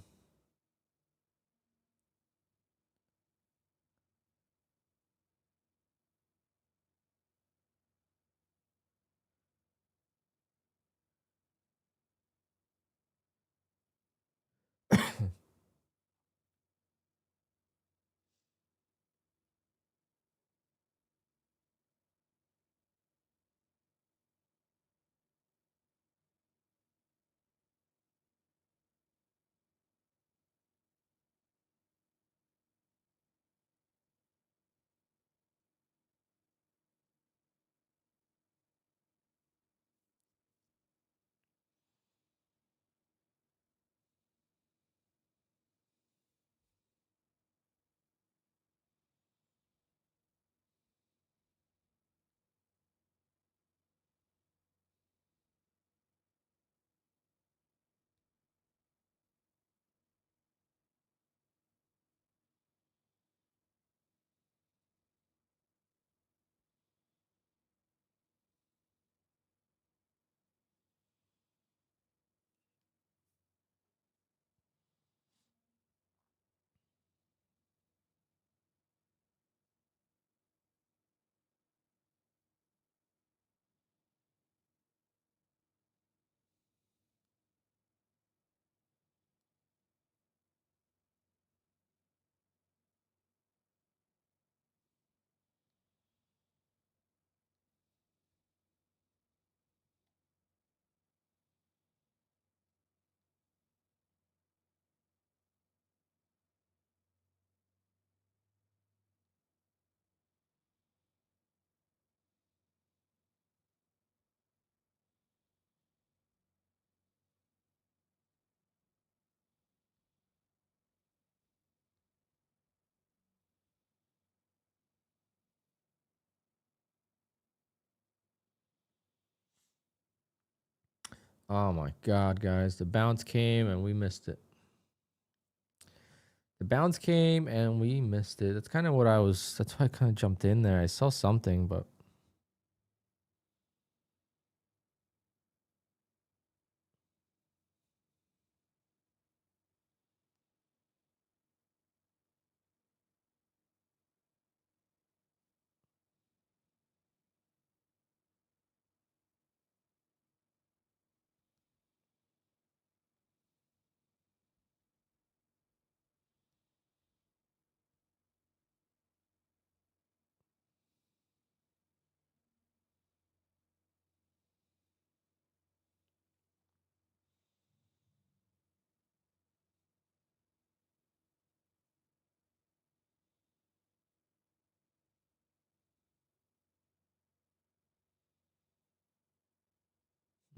Oh my god, guys. The bounce came and we missed it. The bounce came and we missed it. That's kind of what I was. That's why I kind of jumped in there. I saw something, but.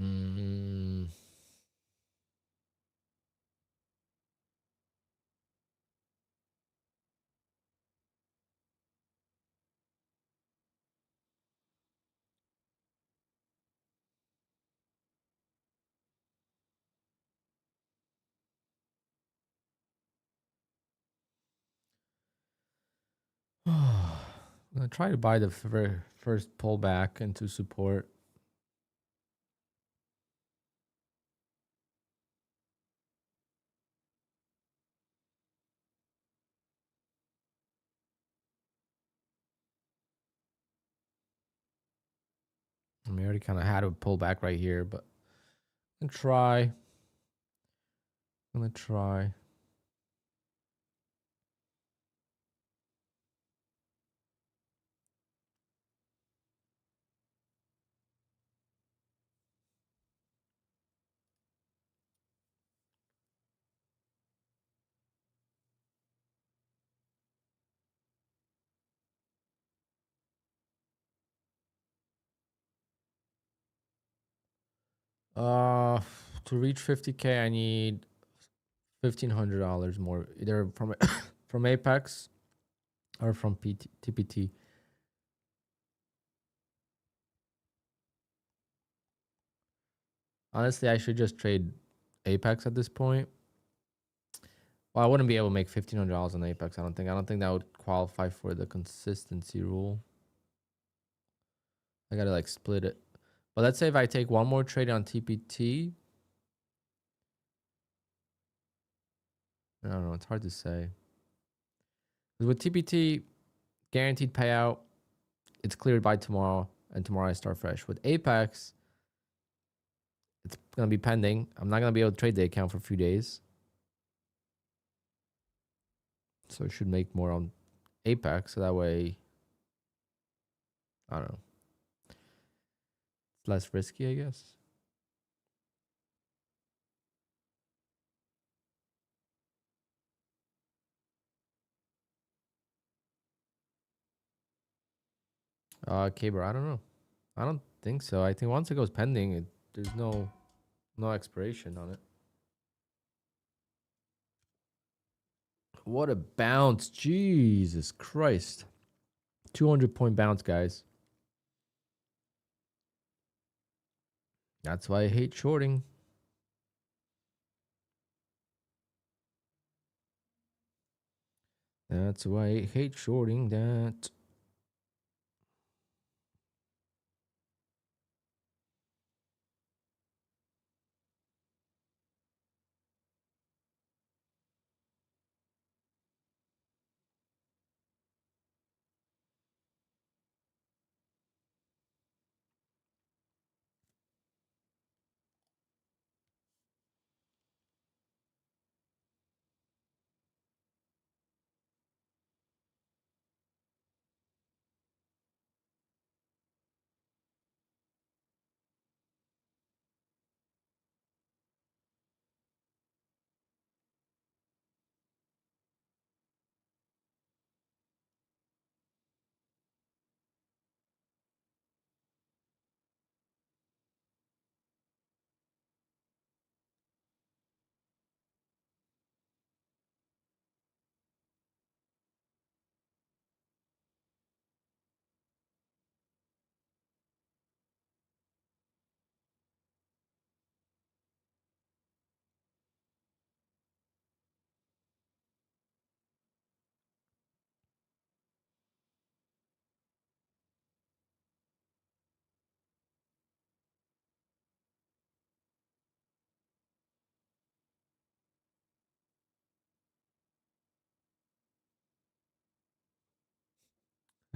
Mm, I'm gonna try to buy the first pullback into support. I mean, I already kind of had a pullback right here, but I'm gonna try. I'm gonna try. Uh, to reach 50K, I need $1,500 more, either from from Apex or from TPT. Honestly, I should just trade Apex at this point. Well, I wouldn't be able to make $1,500 on Apex. I don't think. I don't think that would qualify for the consistency rule. I gotta like split it. But let's say if I take one more trade on TPT, I don't know. It's hard to say. 'Cause with TPT, guaranteed payout, it's cleared by tomorrow, and tomorrow I start fresh. With Apex, it's gonna be pending. I'm not gonna be able to trade the account for a few days, so I should make more on Apex. So that way, I don't know. It's less risky, I guess. Caber, I don't know. I don't think so. I think once it goes pending, there's no expiration on it. What a bounce. Jesus Christ. 200-point bounce, guys. That's why I hate shorting. That's why I hate shorting that.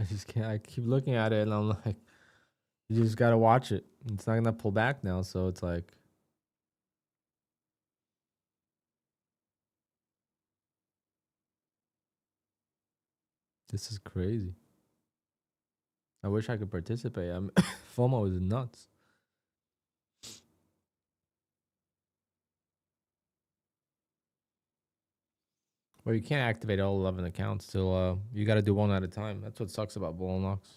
I just can't. I keep looking at it and I'm like, you just gotta watch it. It's not gonna pull back now, so it's like, this is crazy. I wish I could participate. I'm FOMO is nuts. Well, you can't activate all 11 accounts till you got to do one at a time. That's what sucks about bull unlocks.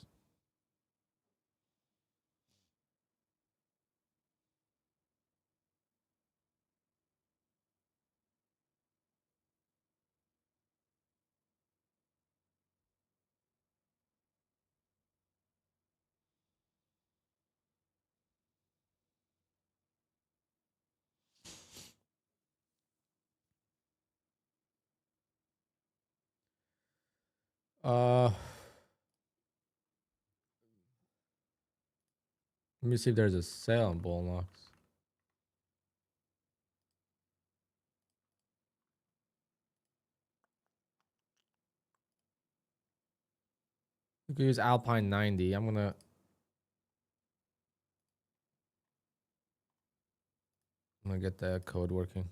Let me see if there's a sale on bull unlocks. You could use Alpine 90. I'm gonna get the code working.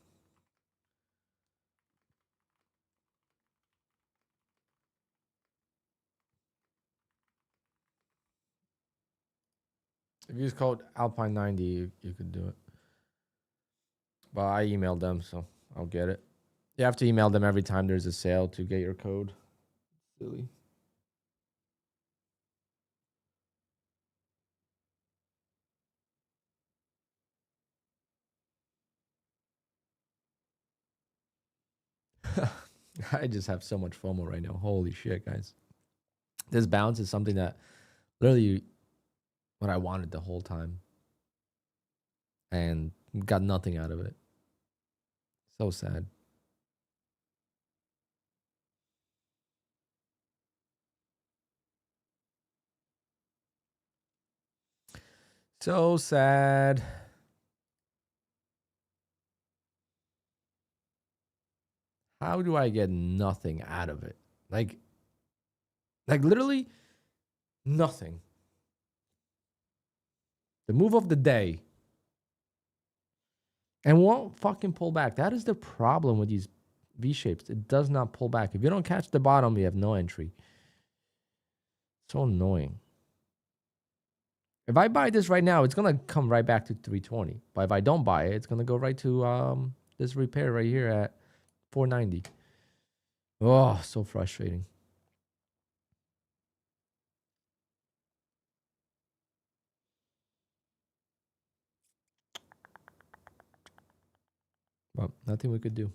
If you use code Alpine 90, you could do it. But I emailed them, so I'll get it. You have to email them every time there's a sale to get your code. Silly. I just have so much FOMO right now. Holy shit, guys. This bounce is something that literally what I wanted the whole time and got nothing out of it. So sad. So sad. How do I get nothing out of it? Like literally nothing. The move of the day. And won't fucking pull back. That is the problem with these V shapes. It does not pull back. If you don't catch the bottom, you have no entry. So annoying. If I buy this right now, it's gonna come right back to 320. But if I don't buy it, it's gonna go right to this repair right here at 490. Oh, so frustrating. Well, nothing we could do.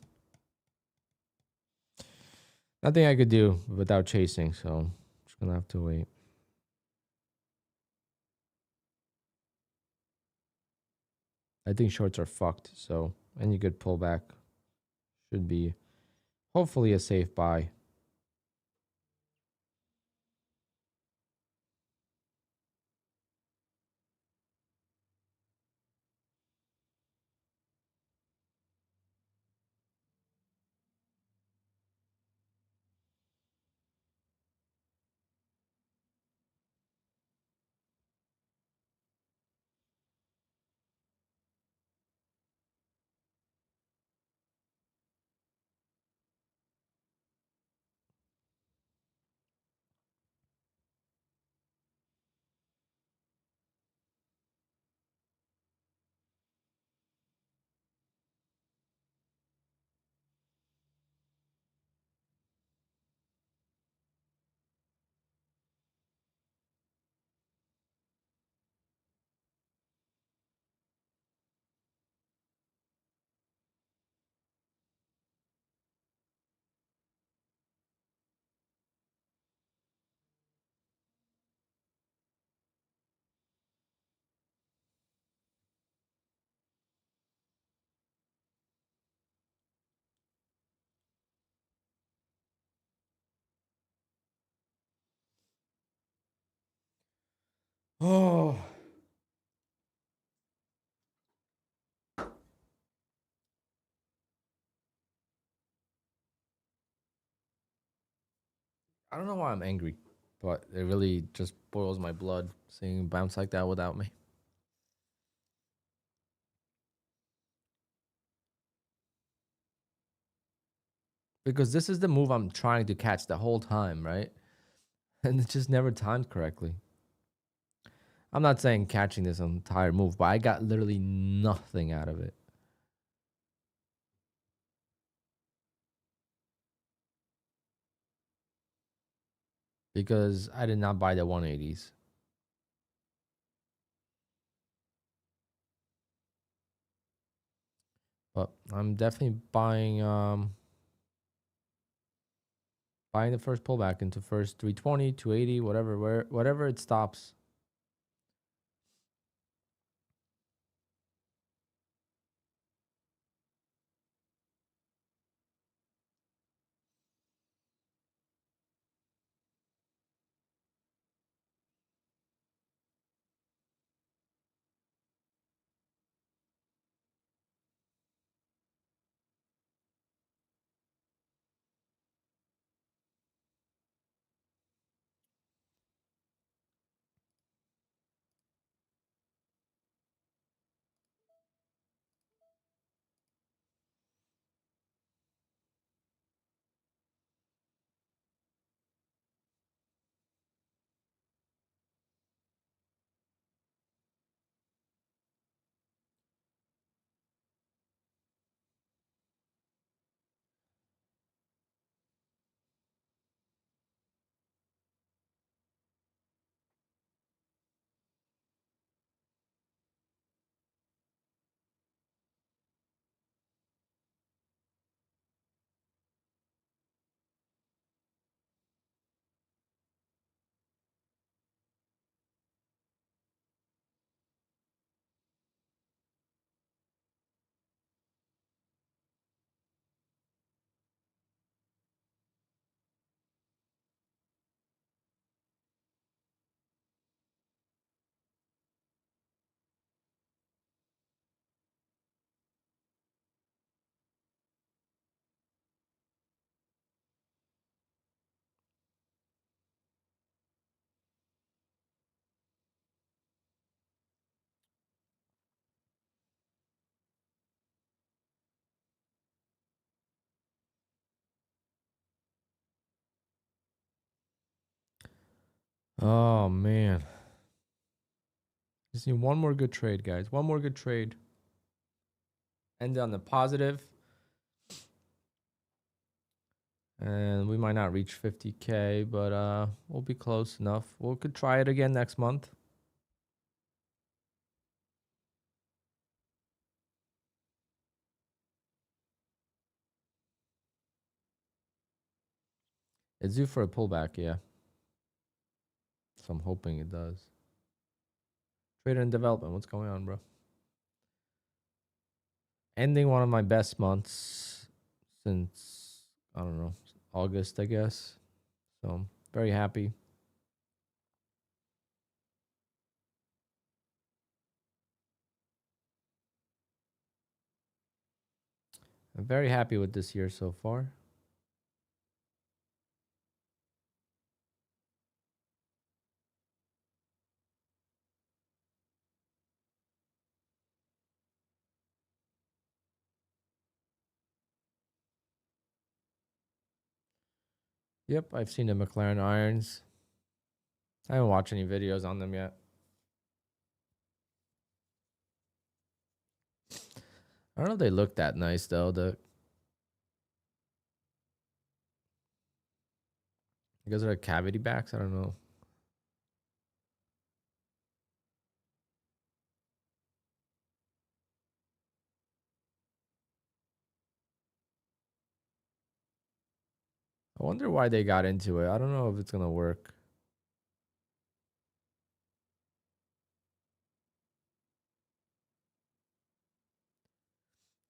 Nothing I could do without chasing, so just gonna have to wait. I think shorts are fucked, so any good pullback should be hopefully a safe buy. Oh, I don't know why I'm angry. But it really just boils my blood seeing him bounce like that without me. Because this is the move I'm trying to catch the whole time, right? And it's just never timed correctly. I'm not saying catching this entire move, but I got literally nothing out of it. Because I did not buy the 180s. But I'm definitely buying the first pullback into first 320, 280, whatever it stops. Oh man. Just need one more good trade, guys. One more good trade. End on the positive. And we might not reach 50K, but we'll be close enough. We could try it again next month. It's due for a pullback, yeah. So I'm hoping it does. Trader and development, what's going on, bro? Ending one of my best months since, I don't know, August, I guess. So I'm very happy. I'm very happy with this year so far. Yep, I've seen the McLaren irons. I haven't watched any videos on them yet. I don't know if they look that nice though. I guess they're cavity backs. I don't know. I wonder why they got into it. I don't know if it's gonna work.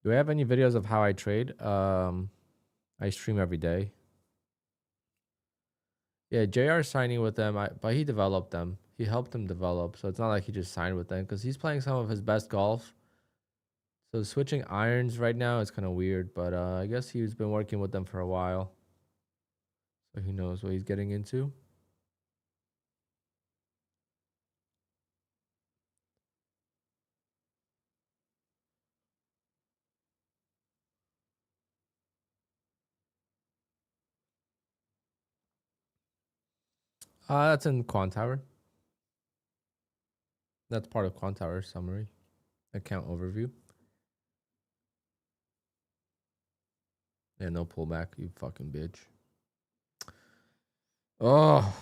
Do I have any videos of how I trade? I stream every day. Yeah, JR signing with them, but he developed them. He helped them develop, so it's not like he just signed with them because he's playing some of his best golf. So switching irons right now is kind of weird, but I guess he's been working with them for a while, so he knows what he's getting into. That's in QUANTOWER. That's part of QUANTOWER summary, account overview. Yeah, no pullback, you fucking bitch. Oh,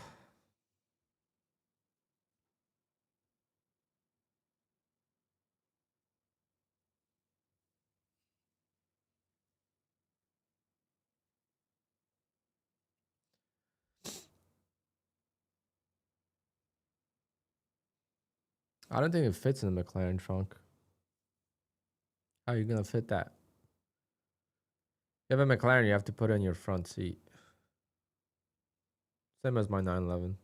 I don't think it fits in the McLaren trunk. How are you gonna fit that? You have a McLaren, you have to put it in your front seat. Same as my 911.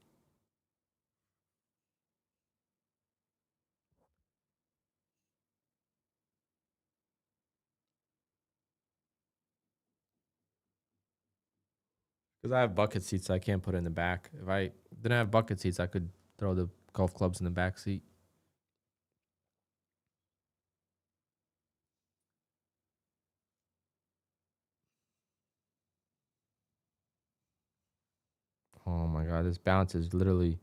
Because I have bucket seats, so I can't put it in the back. If I didn't have bucket seats, I could throw the golf clubs in the back seat. Oh my god, this bounce is literally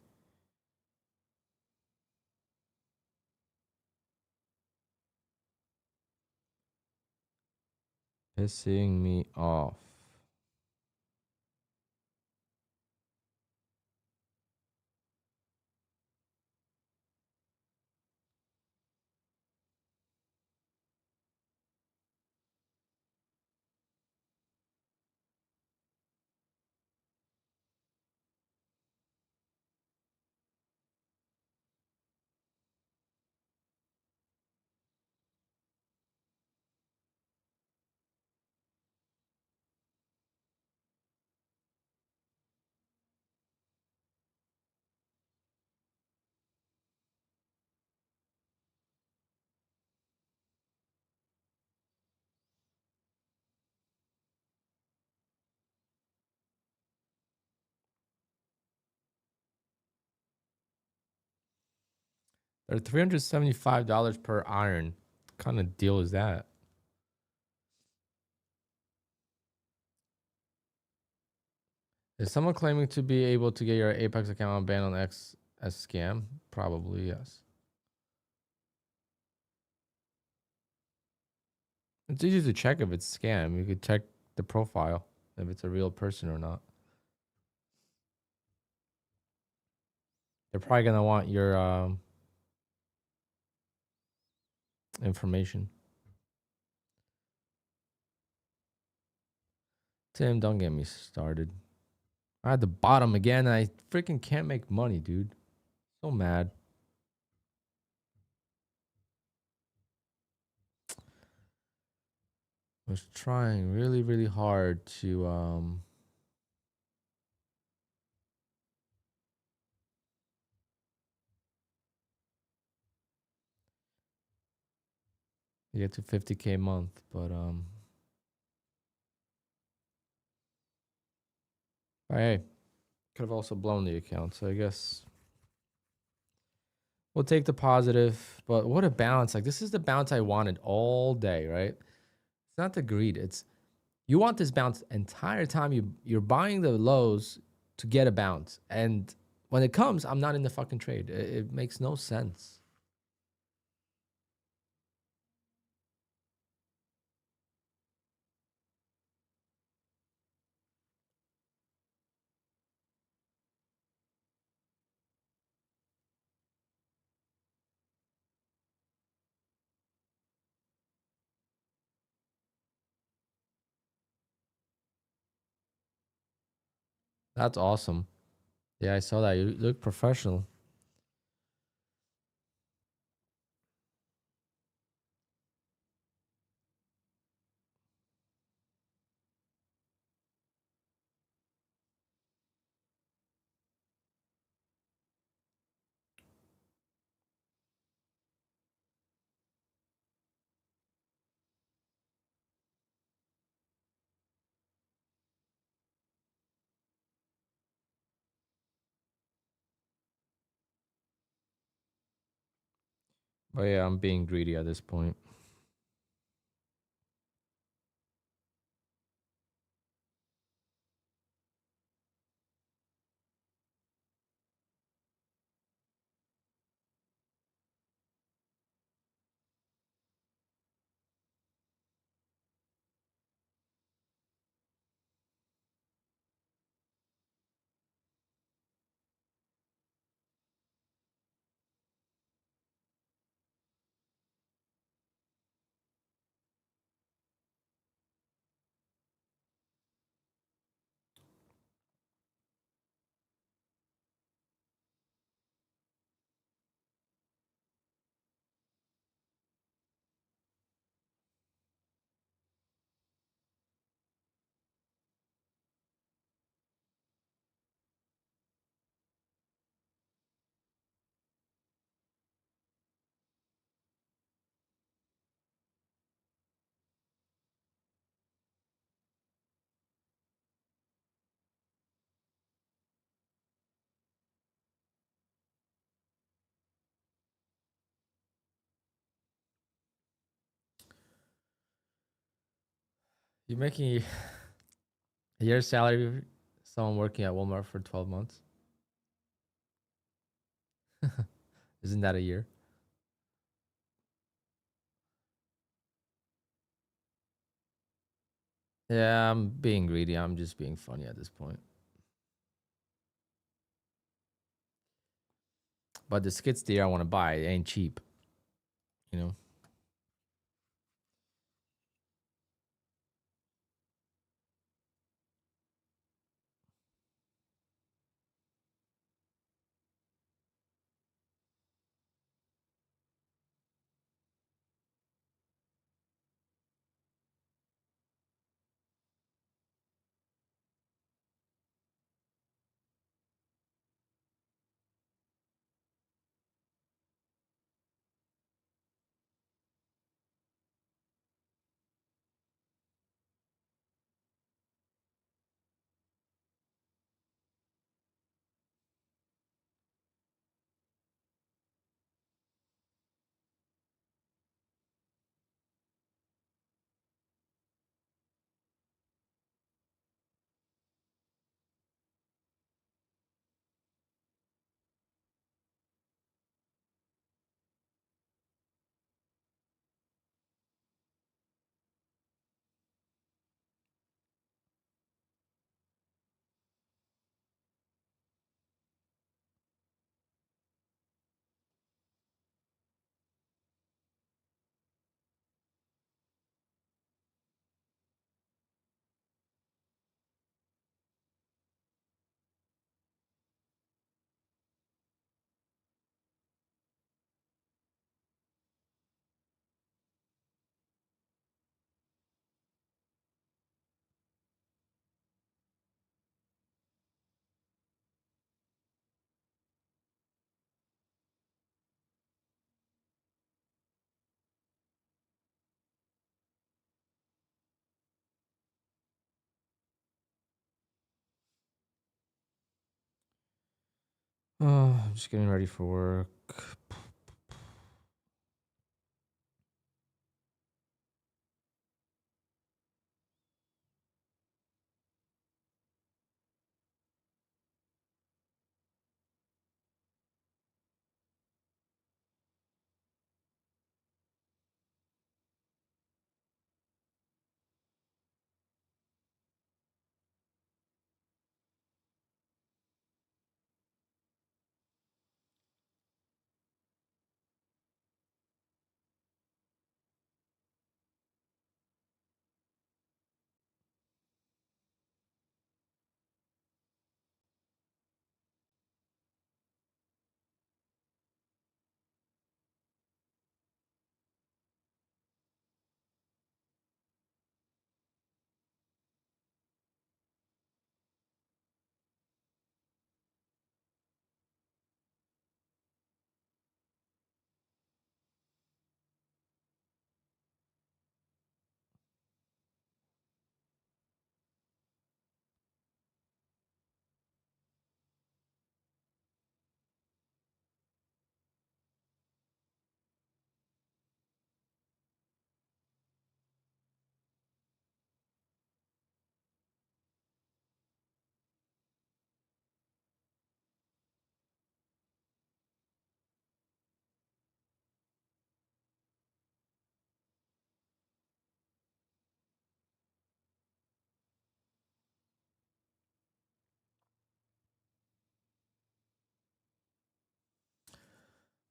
pissing me off. They're $375 per iron. What kind of deal is that? Is someone claiming to be able to get your Apex account banned on X as scam? Probably, yes. It's easy to check if it's scam. You could check the profile if it's a real person or not. They're probably gonna want your information. Tim, don't get me started. I'm at the bottom again, and I freaking can't make money, dude. So mad. I was trying really, really hard to get to 50K a month, but hey, could have also blown the account. So I guess we'll take the positive. But what a bounce! Like this is the bounce I wanted all day, right? It's not the greed. It's you want this bounce entire time. You're buying the lows to get a bounce, and when it comes, I'm not in the fucking trade. It makes no sense. That's awesome. Yeah, I saw that. You look professional. But yeah, I'm being greedy at this point. You making a year's salary? Someone working at Walmart for 12 months? Isn't that a year? Yeah, I'm being greedy. I'm just being funny at this point. But the skid steer I want to buy, it ain't cheap. You know? Oh, I'm just getting ready for work.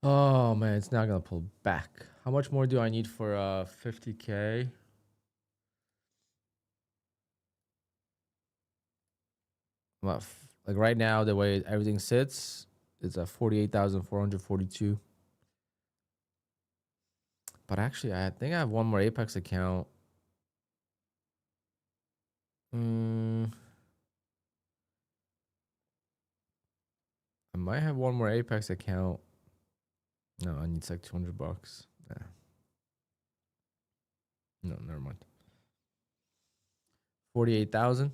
Oh man, it's not gonna pull back. How much more do I need for 50K? Like right now, the way everything sits, it's at 48,442. But actually, I think I have one more Apex account. Mm, I might have one more Apex account. No, I need like 200 bucks. Nah. No, never mind. 48,000.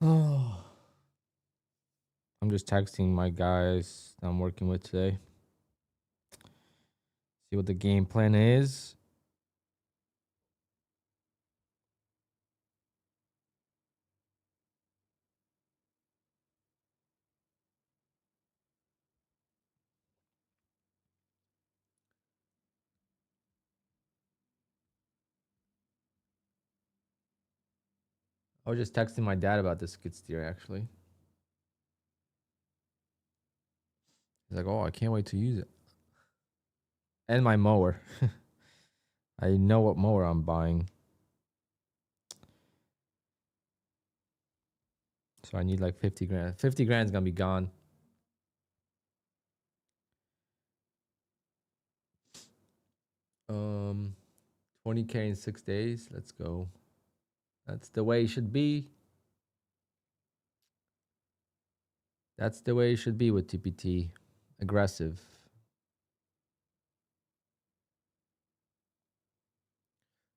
Oh, I'm just texting my guys that I'm working with today. See what the game plan is. I was just texting my dad about this skid steer actually. He's like, "Oh, I can't wait to use it." And my mower. I know what mower I'm buying. So I need like 50 grand. 50 grand is gonna be gone. Um 20K in 6 days. Let's go. That's the way it should be. That's the way it should be with TPT. Aggressive.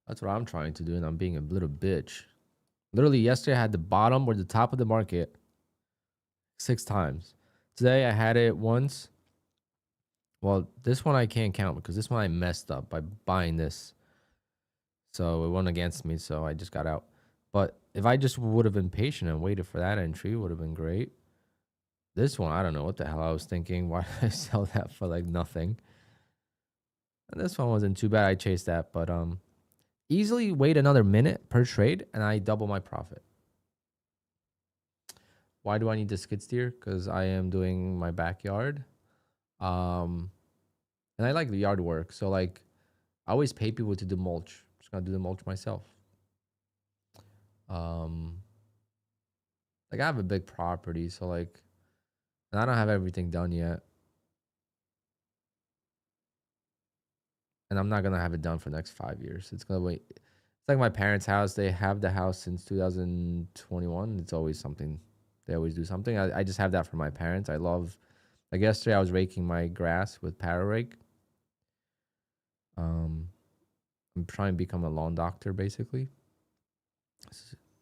That's what I'm trying to do, and I'm being a little bitch. Literally, yesterday I had the bottom or the top of the market 6 times. Today I had it once. Well, this one I can't count because this one I messed up by buying this. So it went against me, so I just got out. But if I just would have been patient and waited for that entry, would have been great. This one, I don't know what the hell I was thinking. Why did I sell that for like nothing? And this one wasn't too bad. I chased that, but easily wait another minute per trade and I double my profit. Why do I need the skid steer? Because I am doing my backyard. And I like the yard work. So like I always pay people to do mulch. I'm just gonna do the mulch myself. Um like I have a big property, so like and I don't have everything done yet. And I'm not gonna have it done for the next 5 years. It's gonna wait. It's like my parents' house. They have the house since 2021. It's always something. They always do something. I just have that for my parents. I love. Like yesterday, I was raking my grass with para rake. Um, I'm trying to become a lawn doctor, basically.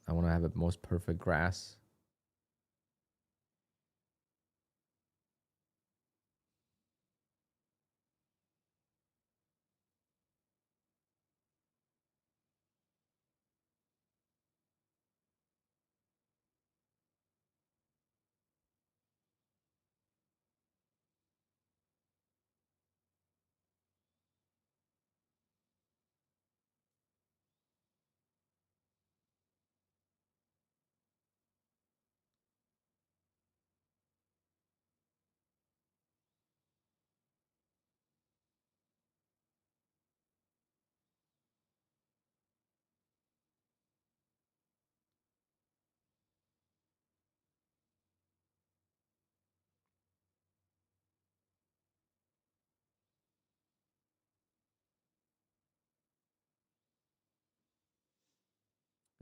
I want to have the most perfect grass.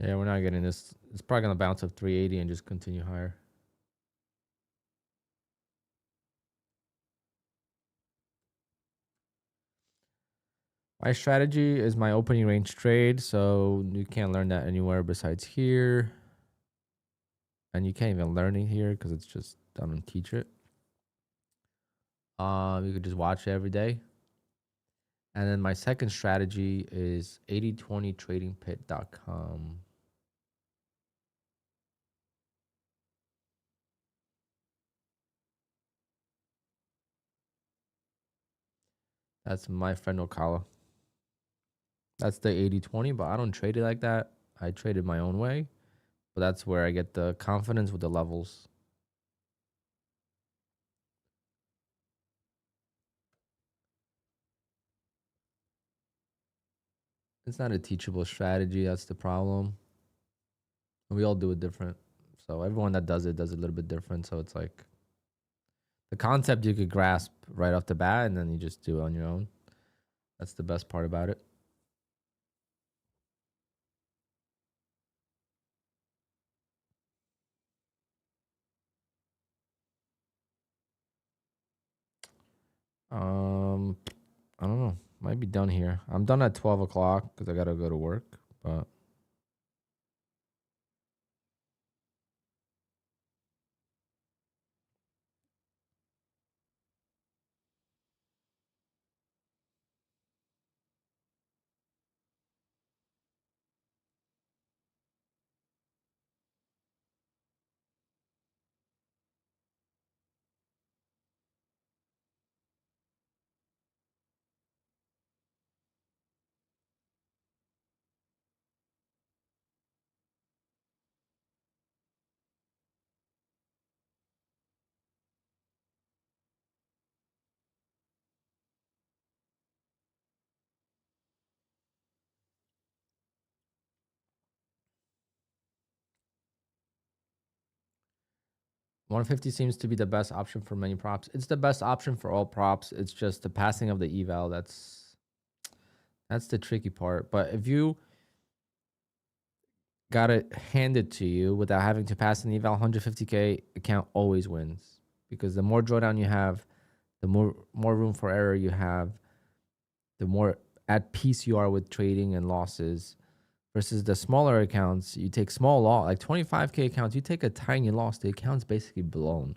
Yeah, we're not getting this. It's probably gonna bounce up 380 and just continue higher. My strategy is my opening range trade, so you can't learn that anywhere besides here. And you can't even learn it here because it's just I don't teach it. You could just watch it every day. And then my second strategy is 8020tradingpit.com. That's my friend Okala. That's the 8020, but I don't trade it like that. I trade it my own way, but that's where I get the confidence with the levels. It's not a teachable strategy. That's the problem. And we all do it different. So everyone that does it a little bit different. So it's like the concept you could grasp right off the bat and then you just do it on your own. That's the best part about it. Um, I don't know. Might be done here. I'm done at 12 o'clock because I gotta go to work. But 150 seems to be the best option for many props. It's the best option for all props. It's just the passing of the eval. That's the tricky part. But if you got it handed to you without having to pass an eval, 150K account always wins, because the more drawdown you have, the more room for error you have, the more at peace you are with trading and losses. Versus the smaller accounts, you take small loss, like 25K accounts, you take a tiny loss, the account's basically blown.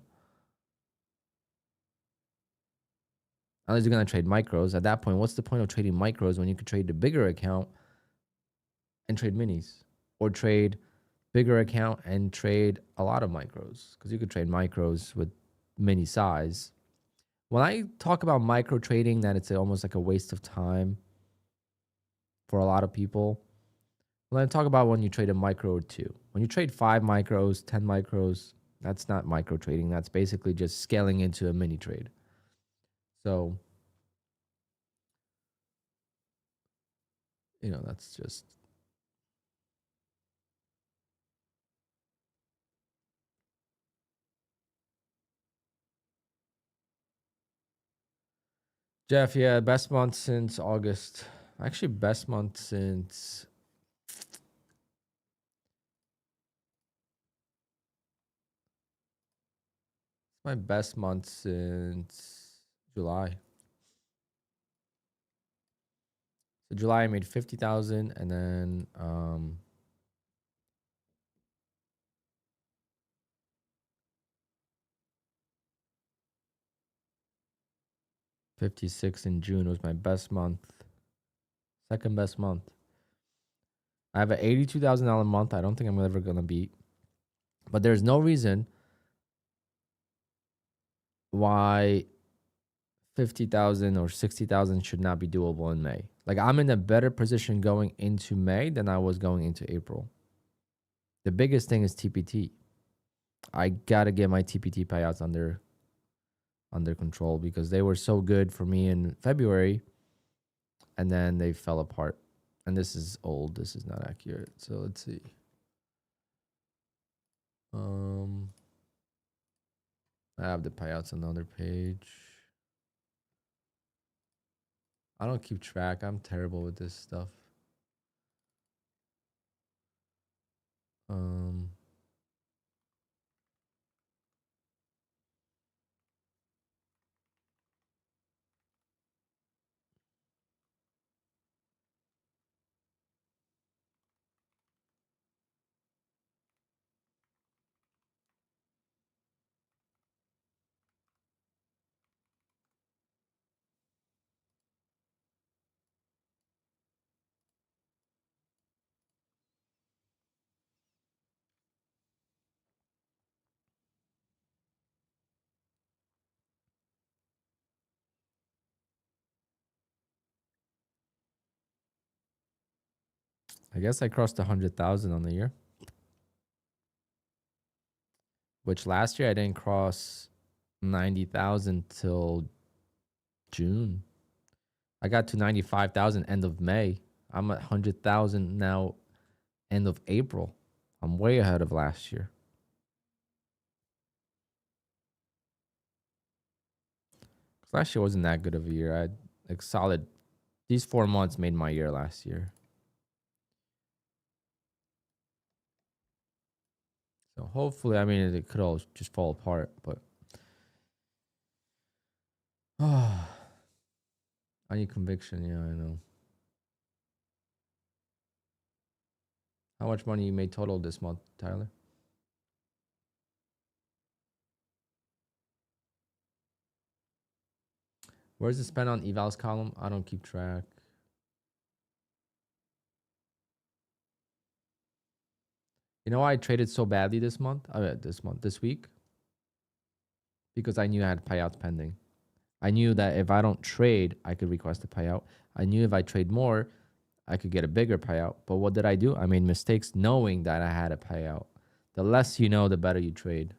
Unless you're gonna trade micros. At that point, what's the point of trading micros when you could trade the bigger account and trade minis, or trade bigger account and trade a lot of micros? Because you could trade micros with mini size. When I talk about micro trading, that it's almost like a waste of time for a lot of people. When I talk about when you trade a micro or two, when you trade 5 micros, 10 micros, that's not micro trading. That's basically just scaling into a mini trade. So, that's just. Jeff, yeah, best month since August. Actually, best month since. My best month since July. So July I made 50,000, and then 56 in June was my best month. Second best month. I have an $82,000 month. I don't think I'm ever gonna beat. But there's no reason why 50,000 or 60,000 should not be doable in May. Like, I'm in a better position going into May than I was going into April. The biggest thing is TPT. I gotta get my TPT payouts under control, because they were so good for me in February, and then they fell apart. And this is old. This is not accurate. So let's see. I have the payouts on the other page. I don't keep track. I'm terrible with this stuff. I guess I crossed 100,000 on the year, which last year I didn't cross 90,000 till June. I got to 95,000 end of May. I'm at 100,000 now, end of April. I'm way ahead of last year. Last year wasn't that good of a year. I had like solid. These 4 months made my year last year. So hopefully, I mean, it could all just fall apart, but I need conviction. Yeah, I know. How much money you made total this month, Tyler? Where's the spend on evals column? I don't keep track. You know why I traded so badly this month? This week? Because I knew I had payouts pending. I knew that if I don't trade, I could request a payout. I knew if I trade more, I could get a bigger payout. But what did I do? I made mistakes knowing that I had a payout. The less you know, the better you trade.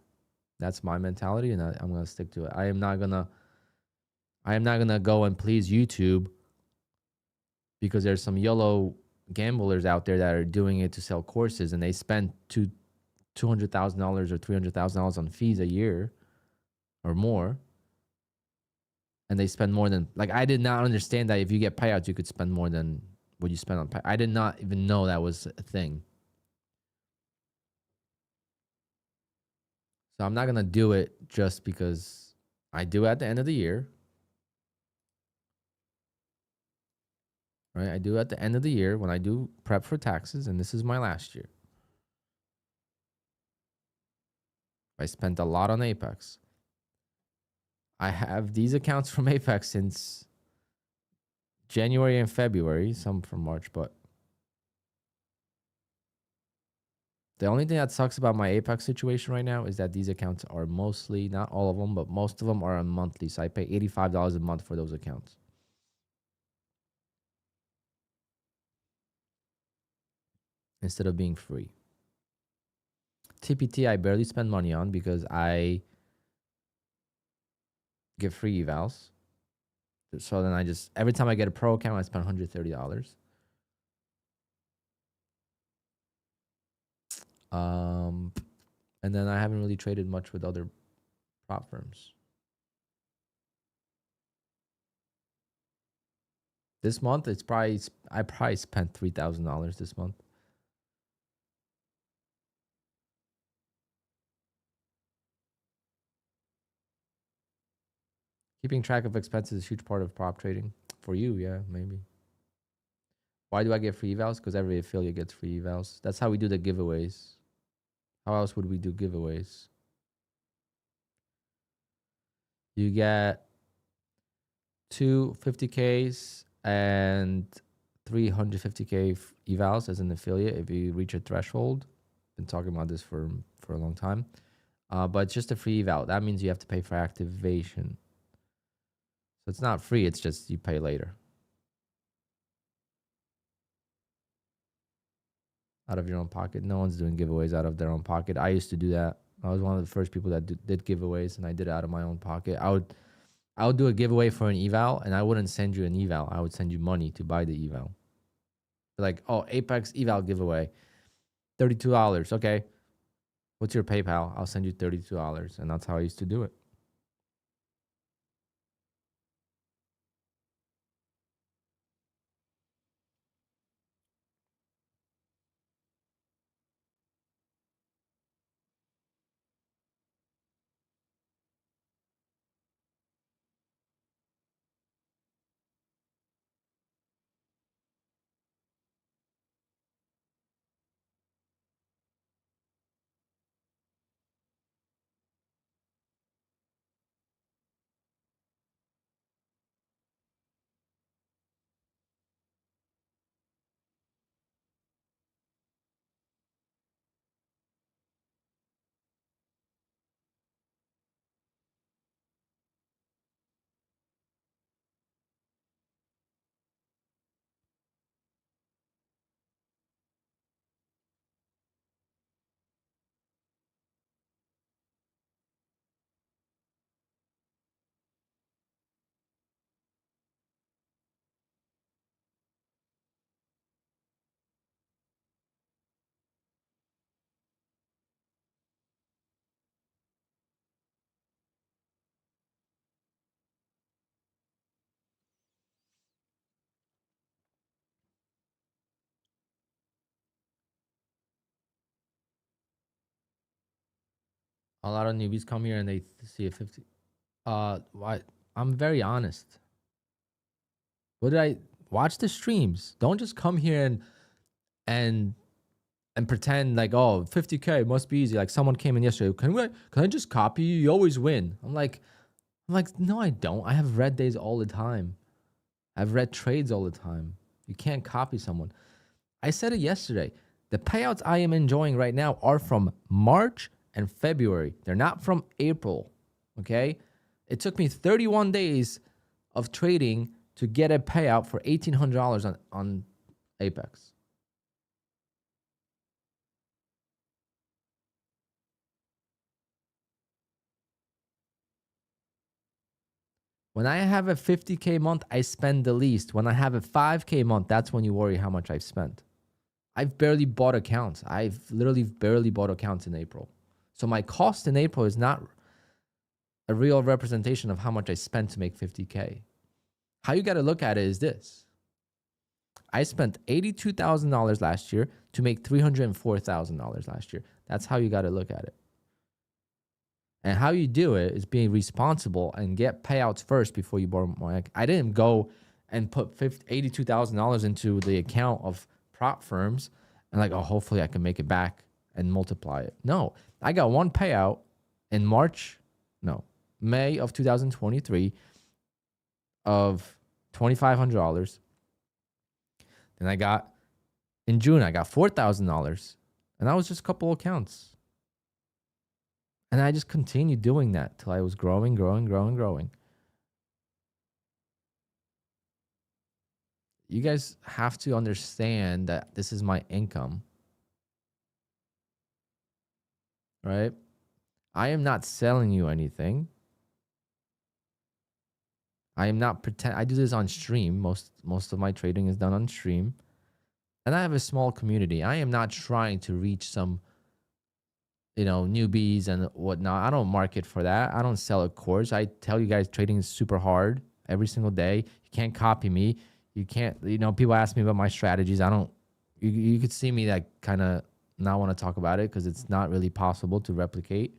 That's my mentality, and I'm gonna stick to it. I am not gonna go and please YouTube, because there's some YOLO gamblers out there that are doing it to sell courses, and they spend $200,000 or $300,000 on fees a year or more, and they spend more than, like, I did not understand that if you get payouts, you could spend more than what you spend on pay. I did not even know that was a thing. So I'm not going to do it just because I do it at the end of the year. Right? I do it at the end of the year when I do prep for taxes, and this is my last year. I spent a lot on Apex. I have these accounts from Apex since January and February, some from March, but the only thing that sucks about my Apex situation right now is that these accounts are mostly, not all of them, but most of them are on monthly. So I pay $85 a month for those accounts. Instead of being free. TPT I barely spend money on because I get free evals. So then I just, every time I get a pro account, I spend $130. And then I haven't really traded much with other prop firms. This month, it's probably, I probably spent $3,000 this month. Keeping track of expenses is a huge part of prop trading. For you, yeah, maybe. Why do I get free evals? Because every affiliate gets free evals. That's how we do the giveaways. How else would we do giveaways? You get 250Ks and 350K evals as an affiliate if you reach a threshold. Been talking about this for a long time. But it's just a free eval. That means you have to pay for activation. So it's not free, it's just you pay later. Out of your own pocket. No one's doing giveaways out of their own pocket. I used to do that. I was one of the first people that did giveaways, and I did it out of my own pocket. I would do a giveaway for an eval, and I wouldn't send you an eval. I would send you money to buy the eval. Like, oh, Apex eval giveaway, $32. Okay, what's your PayPal? I'll send you $32, and that's how I used to do it. A lot of newbies come here and they see a 50. Why? I'm very honest. What did I watch the streams? Don't just come here and pretend like, oh, 50K must be easy. Like someone came in yesterday. Can I just copy you? You always win. I'm like, no, I don't. I have red days all the time. I've read trades all the time. You can't copy someone. I said it yesterday. The payouts I am enjoying right now are from March and February. They're not from April. Okay? It took me 31 days of trading to get a payout for $1,800 on Apex. When I have a 50K month, I spend the least. When I have a 5K month, that's when you worry how much I've spent. I've barely bought accounts. I've literally barely bought accounts in April. So my cost in April is not a real representation of how much I spent to make 50K. How you got to look at it is this. I spent $82,000 last year to make $304,000 last year. That's how you got to look at it. And how you do it is being responsible and get payouts first before you borrow more. I didn't go and put $82,000 into the account of prop firms and like, oh, hopefully I can make it back and multiply it. No, I got one payout in May of 2023 of $2,500. Then in June, I got $4,000. And that was just a couple accounts. And I just continued doing that till I was growing. You guys have to understand that this is my income, right? I am not selling you anything. I am not I do this on stream. Most of my trading is done on stream. And I have a small community. I am not trying to reach some newbies and whatnot. I don't market for that. I don't sell a course. I tell you guys trading is super hard every single day. You can't copy me. You can't, people ask me about my strategies. You could see me like kind of not want to talk about it because it's not really possible to replicate.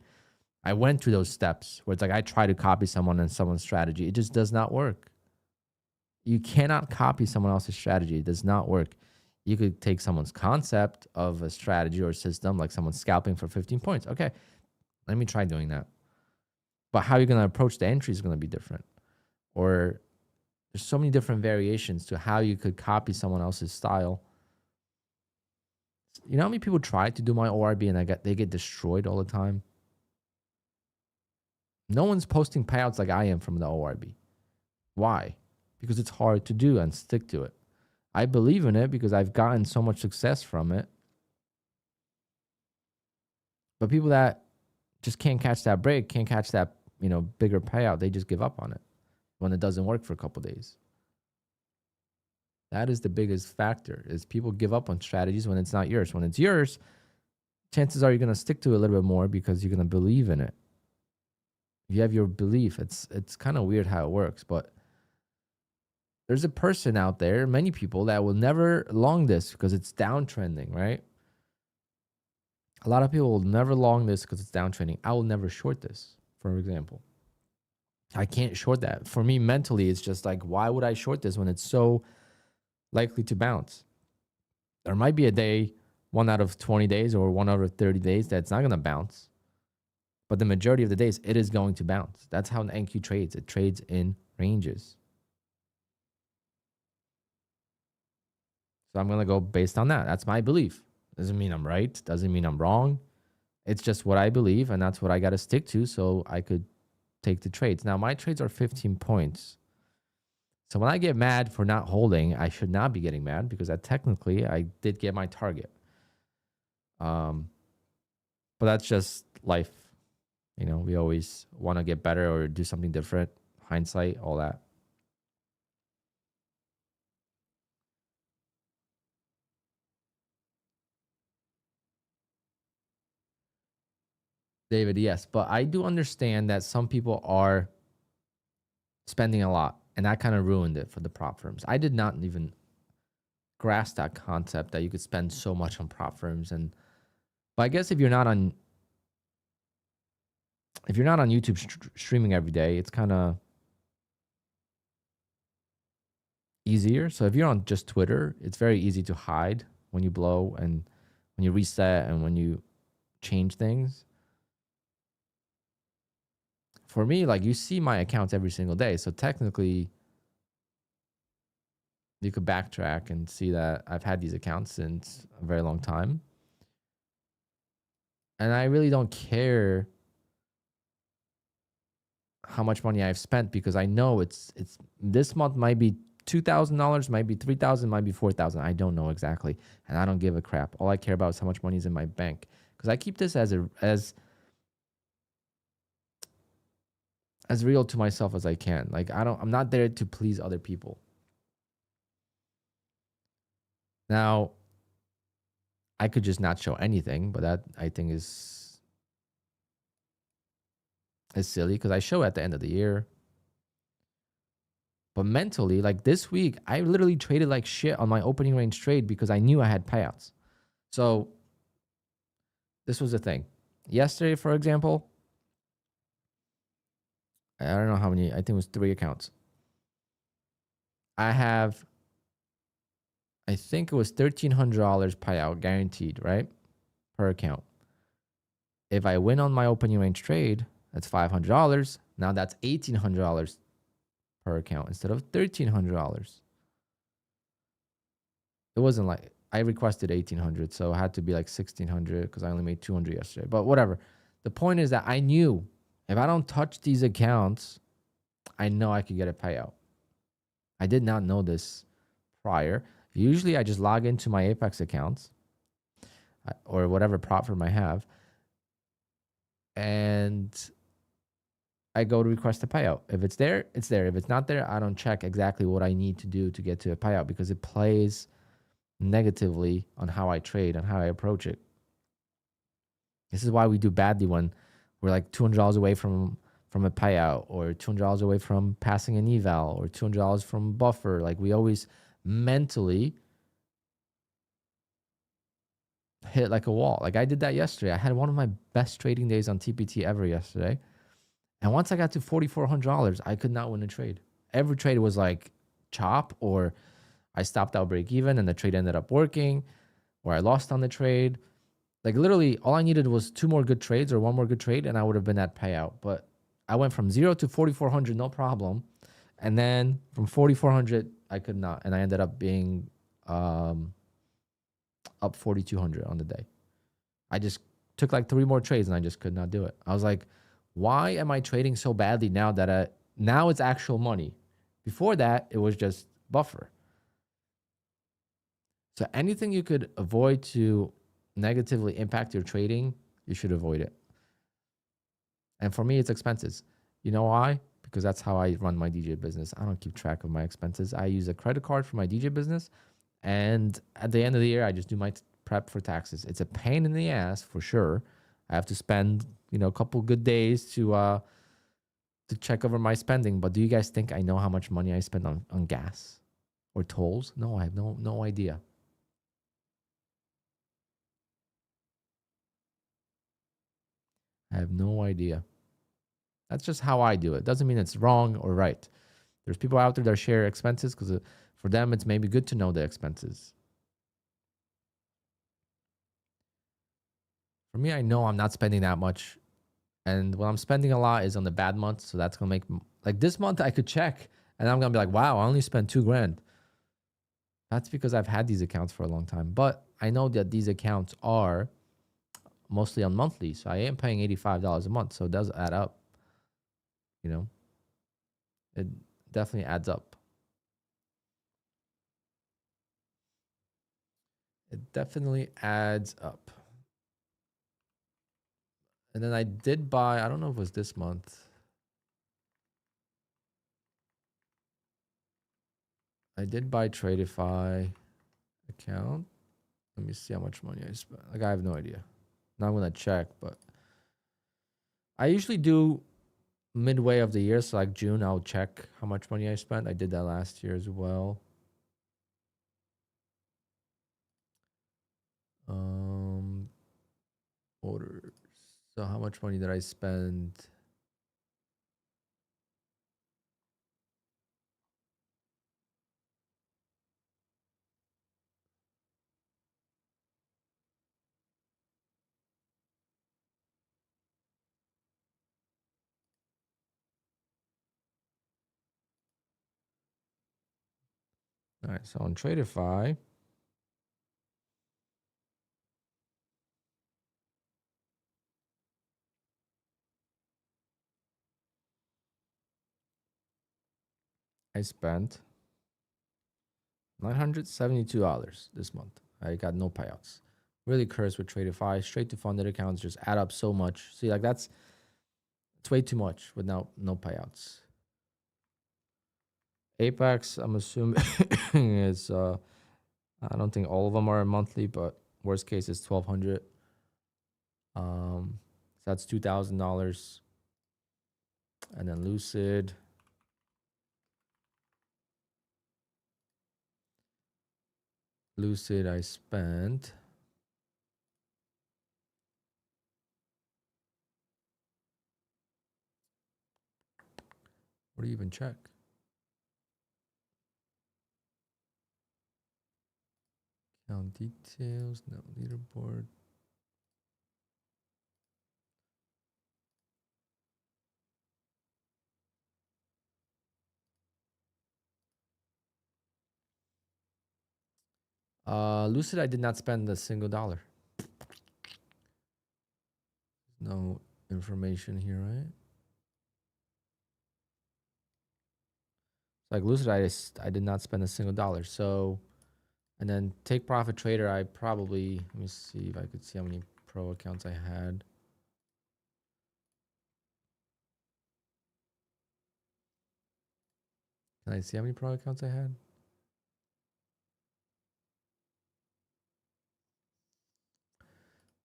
I went through those steps where it's like I try to copy someone and someone's strategy. It just does not work. You cannot copy someone else's strategy. It does not work. You could take someone's concept of a strategy or a system, like someone scalping for 15 points. Okay, let me try doing that. But how you're going to approach the entry is going to be different. Or there's so many different variations to how you could copy someone else's style. You know how many people try to do my ORB and they get destroyed all the time? No one's posting payouts like I am from the ORB. Why? Because it's hard to do and stick to it. I believe in it because I've gotten so much success from it. But people that just can't catch that break, can't catch that, bigger payout, they just give up on it when it doesn't work for a couple of days. That is the biggest factor, is people give up on strategies when it's not yours. When it's yours, chances are you're going to stick to it a little bit more because you're going to believe in it. If you have your belief, it's kind of weird how it works, but there's a person out there, many people that will never long this because it's downtrending, right? A lot of people will never long this because it's downtrending. I will never short this, for example. I can't short that. For me, mentally, it's just like, why would I short this when it's so likely to bounce? There might be a day, 1 out of 20 days or 1 out of 30 days, that's not going to bounce. But the majority of the days, it is going to bounce. That's how an NQ trades. It trades in ranges. So I'm going to go based on that. That's my belief. Doesn't mean I'm right. Doesn't mean I'm wrong. It's just what I believe, and that's what I got to stick to so I could take the trades. Now, my trades are 15 points. So when I get mad for not holding, I should not be getting mad because technically I did get my target. But that's just life. We always want to get better or do something different. Hindsight, all that. David, yes, but I do understand that some people are spending a lot, and that kind of ruined it for the prop firms. I did not even grasp that concept that you could spend so much on prop firms, but I guess if you're not on YouTube streaming every day, it's kind of easier. So if you're on just Twitter, it's very easy to hide when you blow and when you reset and when you change things. For me, like, you see my accounts every single day. So technically, you could backtrack and see that I've had these accounts since a very long time. And I really don't care how much money I've spent because I know it's this month might be $2,000, might be $3,000, might be $4,000. I don't know exactly. And I don't give a crap. All I care about is how much money is in my bank. Because I keep this as real to myself as I can. Like, I'm not there to please other people. Now, I could just not show anything, but that I think is silly because I show at the end of the year. But mentally, like this week, I literally traded like shit on my opening range trade because I knew I had payouts. So this was the thing. Yesterday, for example, I don't know how many, I think it was 3 accounts. I think it was $1,300 payout guaranteed, right? Per account. If I win on my opening range trade, that's $500. Now that's $1,800 per account instead of $1,300. It wasn't like I requested 1,800, so it had to be like 1,600 because I only made 200 yesterday. But whatever. The point is that I knew if I don't touch these accounts, I know I could get a payout. I did not know this prior. Usually I just log into my Apex accounts or whatever prop firm I have, and I go to request a payout. If it's there, it's there. If it's not there, I don't check exactly what I need to do to get to a payout because it plays negatively on how I trade and how I approach it. This is why we do badly when we're like $200 away from a payout or $200 away from passing an eval or $200 from buffer. Like we always mentally hit like a wall. Like I did that yesterday. I had one of my best trading days on TPT ever yesterday. And once I got to $4,400, I could not win a trade. Every trade was like chop, or I stopped out break even and the trade ended up working, or I lost on the trade. Like literally all I needed was 2 more good trades or 1 more good trade and I would have been at payout. But I went from 0 to 4,400, no problem. And then from 4,400, I could not. And I ended up being up 4,200 on the day. I just took like 3 more trades and I just could not do it. I was like, why am I trading so badly now that now it's actual money? Before that, it was just buffer. So anything you could avoid to negatively impact your trading, you should avoid it. And for me, it's expenses. You know why? Because that's how I run my DJ business. I don't keep track of my expenses. I use a credit card for my DJ business. And at the end of the year, I just do my prep for taxes. It's a pain in the ass for sure. I have to spend, a couple good days to check over my spending. But do you guys think I know how much money I spend on gas or tolls? No, I have no idea. I have no idea. That's just how I do it. Doesn't mean it's wrong or right. There's people out there that share expenses because for them, it's maybe good to know the expenses. For me, I know I'm not spending that much. And when I'm spending a lot is on the bad months. So that's going to make, like this month I could check and I'm going to be like, wow, I only spent $2,000. That's because I've had these accounts for a long time. But I know that these accounts are mostly on monthly. So I am paying $85 a month. So it does add up. It definitely adds up. It definitely adds up. And then I did buy, I don't know if it was this month. I did buy TRADEIFY account. Let me see how much money I spent. Like I have no idea. Now I'm gonna check, but I usually do midway of the year. So like June, I'll check how much money I spent. I did that last year as well. Orders. So how much money did I spend? All right, so on TRADEIFY, I spent $972 this month. I got no payouts. Really cursed with TRADEIFY. Straight to funded accounts just add up so much. See, like it's way too much with no payouts. Apex, I'm assuming is I don't think all of them are monthly, but Worst case is $1,200. So that's $2,000. And then Lucid. Lucid, I spent. What do you even check? Count details, no leaderboard. Lucid, I did not spend a single dollar. No information here, right? Like Lucid, I did not spend a single dollar. So, and then Take Profit Trader, I probably, let me see if I could see how many pro accounts I had. Can I see how many pro accounts I had?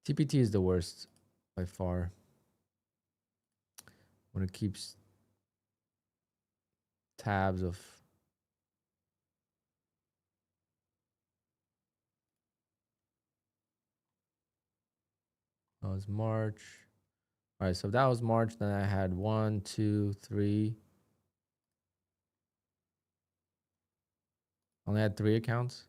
TPT is the worst by far. When it keeps tabs of that was March. All right, so if that was March, then I had 1, 2, 3. Only had 3 accounts.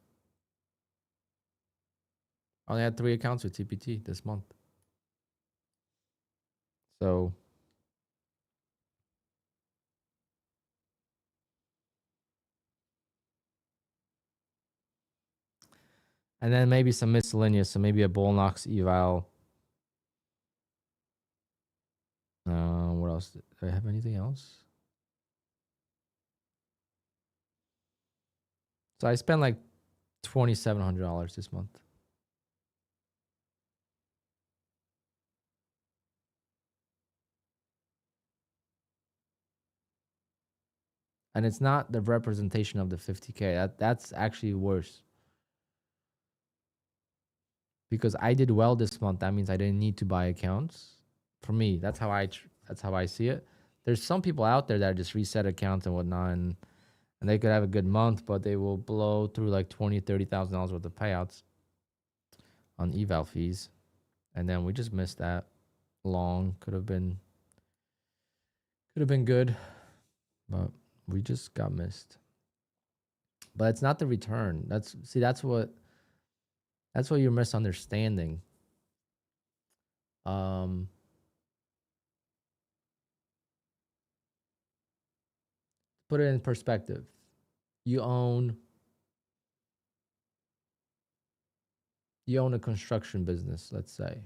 I only had 3 accounts with TPT this month. So and then maybe some miscellaneous, so maybe a Bullnox eval. What else? Do I have anything else? So I spent like $2,700 this month. And it's not the representation of the 50K. That's actually worse. Because I did well this month. That means I didn't need to buy accounts. For me, that's how I see it. There's some people out there that just reset accounts and whatnot, and they could have a good month, but they will blow through like $20,000-$30,000 worth of payouts on eval fees. And then we just missed that. Long could have been good, but we just got missed. But it's not the return. That's what you're misunderstanding. Put it in perspective. You own a construction business, let's say. Is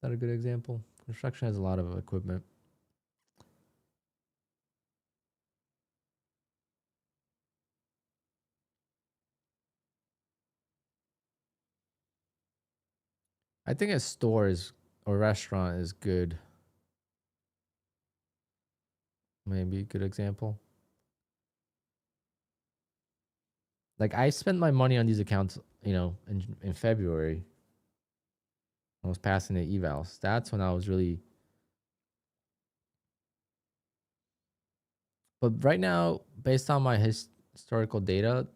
that a good example? Construction has a lot of equipment. I think a store or restaurant is good. Maybe a good example. Like I spent my money on these accounts, in February. I was passing the evals. That's when I was really. But right now, based on my historical data,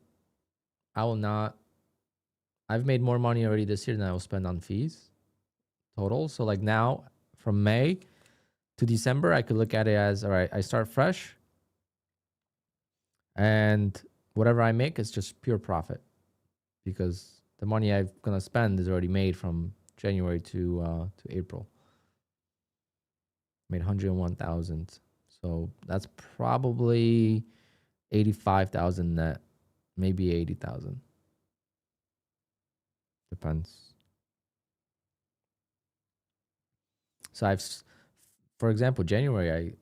I will not. I've made more money already this year than I will spend on fees total. So like now, from May to December, I could look at it as, all right, I start fresh, and whatever I make is just pure profit, because the money I'm gonna spend is already made from January to April. Made 101,000, so that's probably 85,000 net, maybe 80,000. Depends. So for example, January,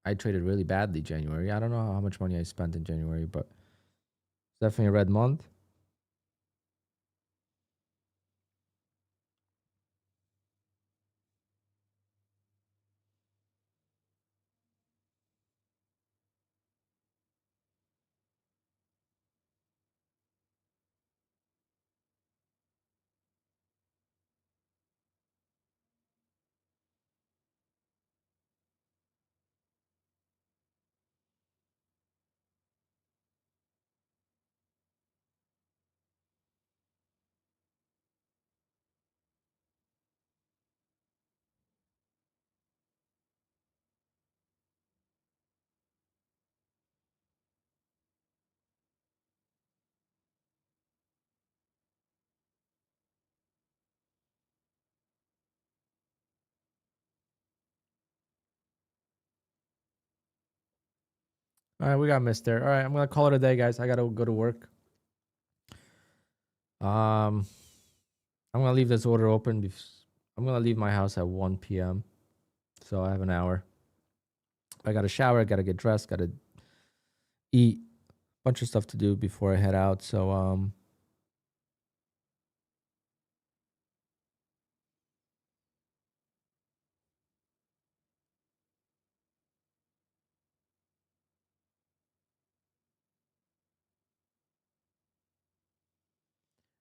I traded really badly January. I don't know how much money I spent in January, but it's definitely a red month. All right, we got missed there. All right, I'm gonna call it a day, guys. I gotta go to work. Um, I'm gonna leave this order open. I'm gonna leave my house at 1 p.m. So I have an hour. I gotta shower. I gotta get dressed. Gotta eat. Bunch of stuff to do before I head out. So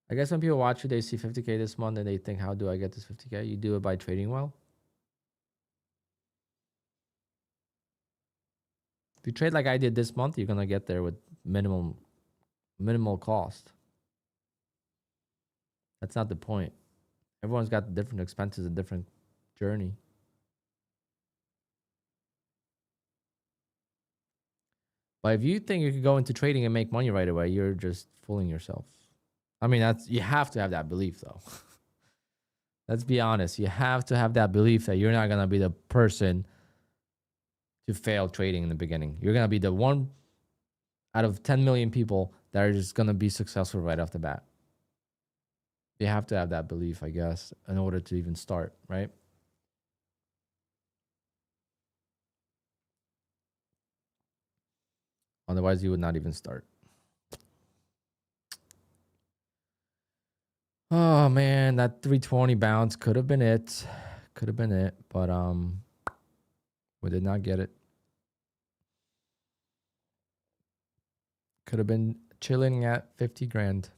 I guess when people watch you, they see 50K this month and they think, how do I get this 50K? You do it by trading well. If you trade like I did this month, you're gonna get there with minimal cost. That's not the point. Everyone's got different expenses and different journey. But if you think you could go into trading and make money right away, you're just fooling yourself. I mean, you have to have that belief though. Let's be honest. You have to have that belief that you're not gonna be the person to fail trading in the beginning. You're gonna be the one out of 10 million people that are just gonna be successful right off the bat. You have to have that belief, I guess, in order to even start, right? Otherwise, you would not even start. Oh man, that 320 bounce could have been it. Could have been it, but we did not get it. Could have been chilling at 50 grand.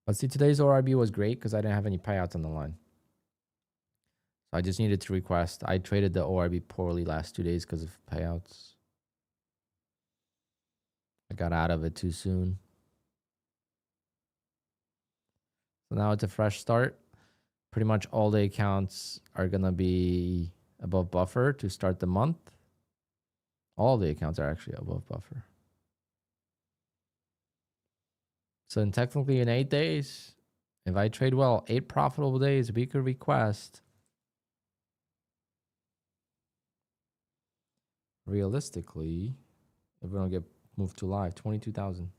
But see, today's ORB was great because I didn't have any payouts on the line. So I just needed to request. I traded the ORB poorly last 2 days because of payouts. I got out of it too soon. So now it's a fresh start. Pretty much all the accounts are going to be above buffer to start the month. All the accounts are actually above buffer. So technically in 8 days, if I trade well, 8 profitable days, we could request. Realistically, if we don't get moved to live, 22,000.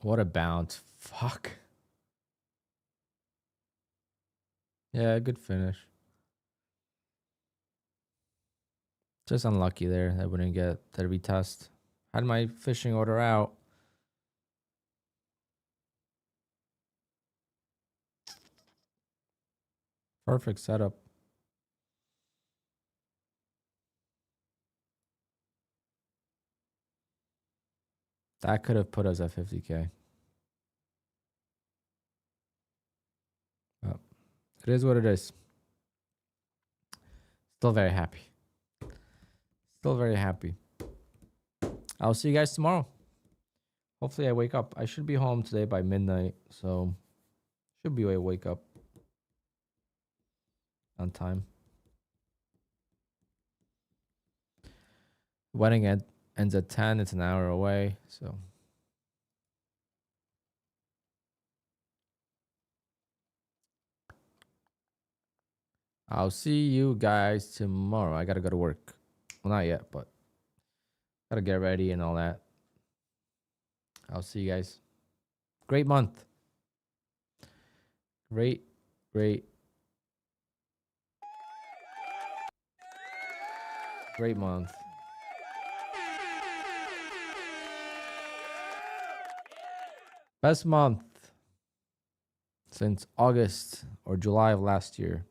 What a bounce. Fuck. Yeah, good finish. Just unlucky there. I wouldn't get that retest. Had my fishing order out. Perfect setup. That could have put us at 50K. But it is what it is. Still very happy. Still very happy. I'll see you guys tomorrow. Hopefully I wake up. I should be home today by midnight. So should be able to wake up on time. Wedding ends at 10. It's an hour away. So I'll see you guys tomorrow. I got to go to work. Well, not yet, but Gotta get ready and all that. I'll see you guys. Great month. Great month. Best month since August or July of last year.